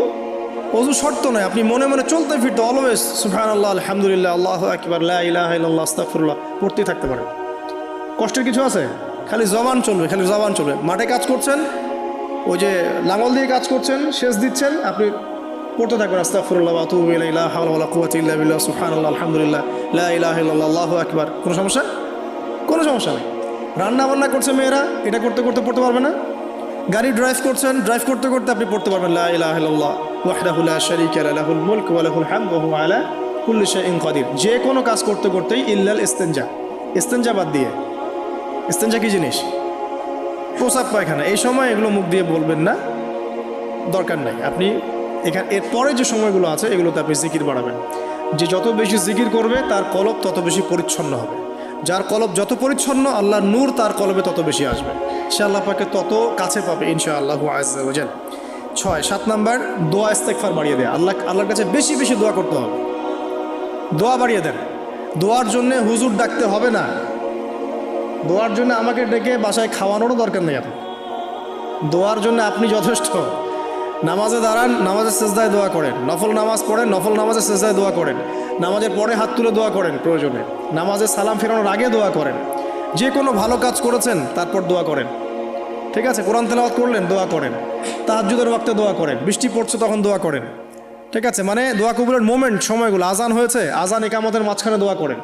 [SPEAKER 1] অজু শর্ত নয়। আপনি মনে মনে চলতে ফিরতে অলওয়েজ সুবহানাল্লাহ, আলহামদুলিল্লাহ, আল্লাহু আকবার, লা ইলাহা ইল্লাল্লাহ, আস্তাগফিরুল্লাহ পড়তেই থাকতে পারেন। কষ্টের কিছু আছে? খালি জবান চলবে, খালি জবান চলবে। মাঠে কাজ করছেন, ওই যে লাঙল দিয়ে কাজ করছেন, সেচ দিচ্ছেন, আপনি পড়তে থাকবেন আস্তাগফিরুল্লাহ ওয়া আতুবু ইলাইহি, লা হাওলা ওয়ালা কুওয়াতা ইল্লা বিল্লাহ, সুবহানাল্লাহ, আলহামদুলিল্লাহ, লা ইলাহা ইল্লাল্লাহ, আল্লাহু আকবার। কোনো সমস্যা? কোনো সমস্যা নেই। রান্না বান্না করছে মেয়েরা, এটা করতে করতে পড়তে পারবে না? গাড়ি ড্রাইভ করছেন, ড্রাইভ করতে করতে আপনি পড়তে পারবেন লা ইলাহা ইল্লাল্লাহ ওয়াহদাহু লা শারীকা লাহু, লাহুল মুলকু ওয়া লাহুল হামদু ওয়া হুয়া আলা কুল্লি শাইইন কাদির। যে কোনো কাজ করতে করতেই ইল্লাল ইস্তিনজা, ইস্তিনজা বাদ দিয়ে। ইস্তিনজা কি জিনিস? প্রসাব পায়খানা। এই সময় এগুলো মুখ দিয়ে বলবেন না, দরকার নাই। আপনি এখানে এরপরে যে সময়গুলো আছে এগুলোতে আপনি জিকির বাড়াবেন। যে যত বেশি জিকির করবে তার কলব তত বেশি পরিচ্ছন্ন হবে। যার কলব যত পরিচ্ছন্ন, আল্লাহর নূর তার কলবে তত বেশি আসবে, সে আল্লাহ পাকে তত কাছে পাবে ইনশাআল্লাহু আযজা ওয়া জাল। 7 নাম্বার দোয়া ইস্তেগফার বাড়িয়ে দেয়। আল্লাহর কাছে বেশি বেশি দোয়া করতে হবে। দোয়া বাড়িয়ে দেন। দোয়ার জন্য হুজুর ডাকতে হবে না, দোয়ার জন্য আমাকে ডেকে বাসায় খাওয়ানোরও দরকার নেই। আপনার দোয়ার জন্য আপনি যথেষ্ট। নামাজে দাঁড়ান, নামাজের সেজদায় দোয়া করেন। নফল নামাজ পড়েন, নফল নামাজের সেজদায় দোয়া করেন। নামাজের পরে হাত তুলে দোয়া করেন প্রয়োজনে। নামাজে সালাম ফেরানোর আগে দোয়া করেন। যে কোনো ভালো কাজ করেছেন তারপর দোয়া করেন, ঠিক আছে? কোরআন তেলাওয়াত করলেন, দোয়া করেন। তাহাজ্জুদের ওয়াক্তে দোয়া করেন। বৃষ্টি পড়ছে তখন দোয়া করেন, ঠিক আছে? মানে দোয়া কবুলের মোমেন্ট, সময়গুলো, আজান হয়েছে, আজান ইকামতের মাঝখানে দোয়া করেন।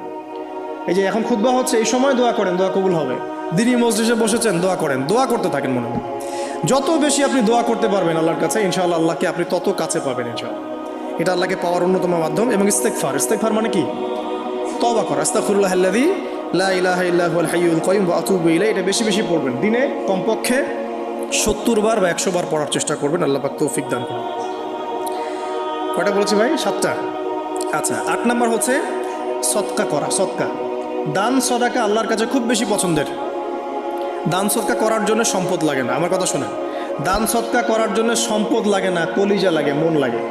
[SPEAKER 1] এই যে এখন খুতবা হচ্ছে, এই সময় দোয়া করেন, দোয়া কবুল হবে। দিনই মসজিদে বসেছেন, দোয়া করেন। দোয়া করতে থাকেন মনে মনে। যত বেশি আপনি দোয়া করতে পারবেন আল্লাহর কাছে, ইনশাআল্লাহ আল্লাহকে আপনি তত কাছে পাবেন ইনশাআল্লাহ। এটা আল্লাহকে পাওয়ার অন্যতম মাধ্যম। এবং ইস্তেগফার, ইস্তেগফার মানে কি? তওবা করা। আস্তাগফিরুল্লাহাল্লাযী লা ইলাহা ইল্লা হুয়াল হাইয়ুল কাইয়ুম ওয়া আতুবু ইলাইহি। এটা বেশি বেশি পড়বেন। দিনে কমপক্ষে 70 বার বা 100 বার পড়ার চেষ্টা করবেন। আল্লাহ পাক তৌফিক দান করুন। কয়টা বলেছি ভাই? 7টা। আচ্ছা, 8 নাম্বার হচ্ছে সদকা করা। সদকা, দান সদাকা আল্লাহর কাছে খুব বেশি পছন্দের। দান সদকা করার জন্য সম্পদ লাগে না, আমার কথা শোনেন। দান সদকা করার জন্য সম্পদ লাগে না, কলিজা লাগে, মন লাগে।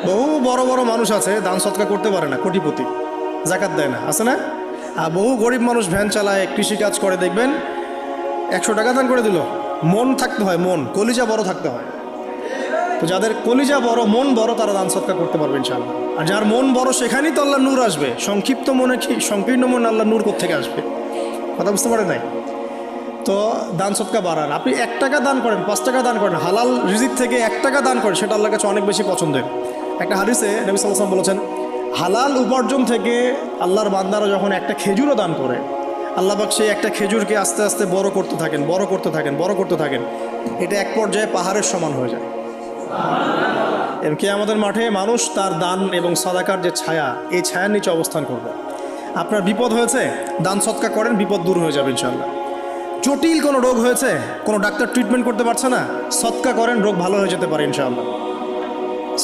[SPEAKER 1] বহু বড় বড় মানুষ আছে দান সদকা করতে পারে না, কোটিপতি, জাকাত দেয় না, আছে না? আর বহু গরিব মানুষ ভ্যান চালায়, কৃষিকাজ করে, দেখবেন 100 টাকা দান করে দিল। মন থাকতে হয়, মন, কলিজা বড় থাকতে হয়। তো যাদের কলিজা বড়, মন বড়, তারা দান সদকা করতে পারবে ইনশাআল্লাহ। আর যার মন বড় সেখানেই তো আল্লাহ নূর আসবে। সংক্ষিপ্ত মনে কি, সংকীর্ণ মনে আল্লাহ নূর কোত্থেকে আসবে? কথা বুঝতে পারে নাই? তো দান সদকা বাড়ান। আপনি 1 টাকা দান করেন, 5 টাকা দান করেন, হালাল রিজিক থেকে 1 টাকা দান করেন, সেটা আল্লাহর কাছে অনেক বেশি পছন্দের। একটা হাদিসে নবী সাল্লাল্লাহু আলাইহি ওয়াসাল্লাম বলেছেন, হালাল উপার্জন থেকে আল্লাহর বান্দারা যখন একটা খেজুরও দান করে, আল্লাহ পাক সেই একটা খেজুরকে আস্তে আস্তে বড় করতে থাকেন, বড় করতে থাকেন, বড় করতে থাকেন। এটা এক পর্যায়ে পাহাড়ের সমান হয়ে যায়। এবং কিয়ামতের মাঠে মানুষ তার দান এবং সাদাকার যে ছায়া, এই ছায়ার নিচে অবস্থান করবে। আপনার বিপদ হয়েছে, দান সদকা করেন, বিপদ দূর হয়ে যাবে ইনশাআল্লাহ। জটিল কোনো রোগ হয়েছে, কোনো ডাক্তার ট্রিটমেন্ট করতে পারছে না, সদকা করেন, রোগ ভালো হয়ে যেতে পারে ইনশাআল্লাহ।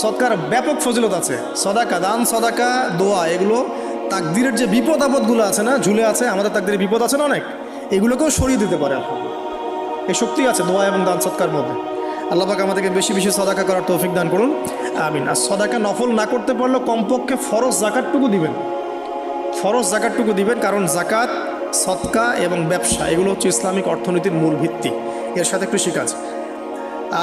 [SPEAKER 1] সদকার ব্যাপক ফজিলত আছে। সদাকা, দান সদাকা, দোয়া, এগুলো তাকদিরের যে বিপদ আপদগুলো আছে না, ঝুলে আছে, আমাদের তাকদিরের বিপদ আছে না অনেক, এগুলোকেও সরিয়ে দিতে পারে। এই শক্তি আছে দোয়া এবং দান সদকার মধ্যে। আল্লাহ পাক আমাদেরকে বেশি বেশি সদাকা করার তৌফিক দান করুন, আমিন। আর সদাকা নফল না করতে পারলেও কমপক্ষে ফরজ জাকাতটুকু দিবেন। ফরজ জাকাতটুকু দিবেন, কারণ জাকাত, সদকা এবং ব্যবসা এগুলো হচ্ছে ইসলামিক অর্থনীতির মূল ভিত্তি। এর সাথে কৃষি কাজ।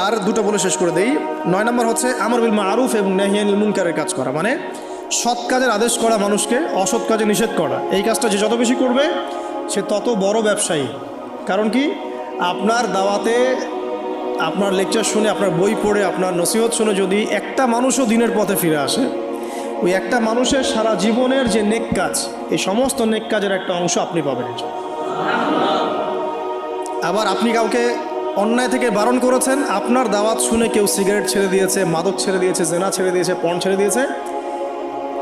[SPEAKER 1] আর দুটো বলে শেষ করে দেই। 9 নম্বর হচ্ছে আমর বিল মারুফ এবং নাহি আনিল মুনকারের কাজ করা, মানে সৎ কাজের আদেশ করা, মানুষকে অসৎ কাজে নিষেধ করা। এই কাজটা যে যত বেশি করবে সে তত বড় ব্যবসায়ী। কারণ কি, আপনার দাওয়াতে, আপনার লেকচার শুনে, আপনার বই পড়ে, আপনার নসিহত শুনে যদি একটা মানুষও দিনের পথে ফিরে আসে, ওই একটা মানুষের সারা জীবনের যে নেক কাজ, এই সমস্ত নেক কাজের একটা অংশ আপনি পাবেন। আবার আপনি কাউকে অন্যায় থেকে বারণ করেছেন, আপনার দাওয়াত শুনে কেউ সিগারেট ছেড়ে দিয়েছে, মাদক ছেড়ে দিয়েছে, জেনা ছেড়ে দিয়েছে, পণ ছেড়ে দিয়েছে,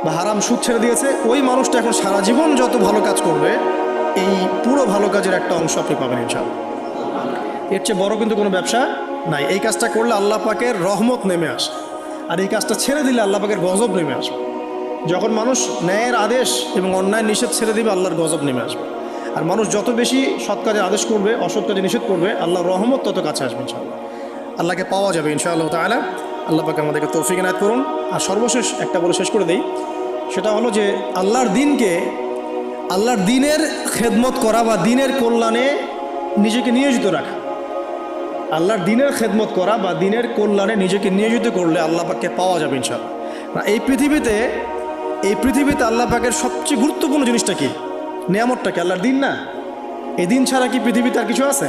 [SPEAKER 1] বা হারাম সুদ ছেড়ে দিয়েছে, ওই মানুষটা এখন সারা জীবন যত ভালো কাজ করবে এই পুরো ভালো কাজের একটা অংশ আপনি পাবেন ইনশাআল্লাহ। এর চেয়ে বড় কিন্তু কোনো ব্যবসা নাই। এই কাজটা করলে আল্লাহ পাকের রহমত নেমে আসে, আর এই কাজটা ছেড়ে দিলে আল্লাহ পাকের গজব নেমে আসবে। যখন মানুষ ন্যায়ের আদেশ এবং অন্যায় নিষেধ ছেড়ে দিবে আল্লাহর গজব নেমে আসবে। আর মানুষ যত বেশি সৎ কাজে আদেশ করবে, অসৎ কাজে নিষেধ করবে, আল্লাহর রহমত তত কাছে আসবে ইনশাআল্লাহ। আল্লাহকে পাওয়া যাবে ইনশাআল্লাহ তাআলা। আল্লাহ পাক আমাদেরকে তৌফিক ইনায়াত করুন। আর সর্বশেষ একটা বলে শেষ করে দেই, সেটা হলো যে আল্লাহর দিনের খেদমত করা বা দিনের কল্যাণে নিজেকে নিয়োজিত রাখা। আল্লাহর দিনের খেদমত করা বা দিনের কল্যাণে নিজেকে নিয়োজিত করলে আল্লাহ পাককে পাওয়া যাবে ইনশাআল্লাহ। এই পৃথিবীতে আল্লাহ পাকের সবচেয়ে গুরুত্বপূর্ণ জিনিসটা কি? নিয়ামতটা কি? আল্লাহর দিন না? এই দিন ছাড়া কি পৃথিবীতে আর কিছু আছে?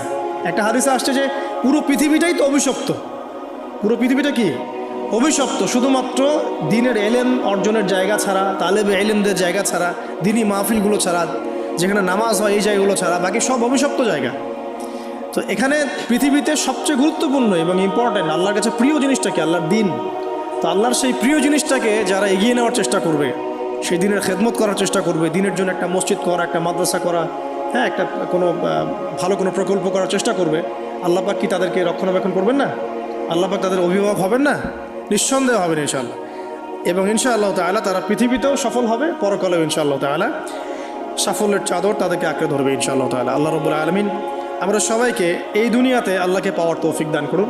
[SPEAKER 1] একটা হাদিসে আসছে যে পুরো পৃথিবীটাই তো অভিশপ্ত। পুরো পৃথিবীটা কি? অভিশপ্ত। শুধুমাত্র দিনের এলেম অর্জনের জায়গা ছাড়া, তালেবে এলেমদের জায়গা ছাড়া, দিনী মাহফিলগুলো ছাড়া, যেখানে নামাজ হয় এই জায়গাগুলো ছাড়া বাকি সব অভিশপ্ত জায়গা। তো এখানে পৃথিবীতে সবচেয়ে গুরুত্বপূর্ণ এবং ইম্পর্ট্যান্ট আল্লাহর কাছে প্রিয় জিনিসটা কি? আল্লাহর দিন। তো আল্লাহর সেই প্রিয় জিনিসটাকে যারা এগিয়ে নেওয়ার চেষ্টা করবে, সেই দিনের খেদমত করার চেষ্টা করবে, দিনের জন্য একটা মসজিদ করা, একটা মাদ্রাসা করা, হ্যাঁ, একটা ভালো কোনো প্রকল্প করার চেষ্টা করবে, আল্লাহ পাক কি তাদেরকে রক্ষণাবেক্ষণ করবেন না? আল্লাহ পাক তাদের অভিভাবক হবেন না? নিঃসন্দেহ হবেন ইনশাআল্লাহ। এবং ইনশাআল্লাহ তাআলা তারা পৃথিবীতেও সফল হবে, পরকালেও ইনশাআল্লাহ তাআলা সাফল্যের চাদর তাদেরকে আঁকড়ে ধরবে ইনশাআল্লাহ তাআলা। আল্লাহ রাব্বুল আলামিন আমরা সবাইকে এই দুনিয়াতে আল্লাহকে পাওয়ার তৌফিক দান করুন।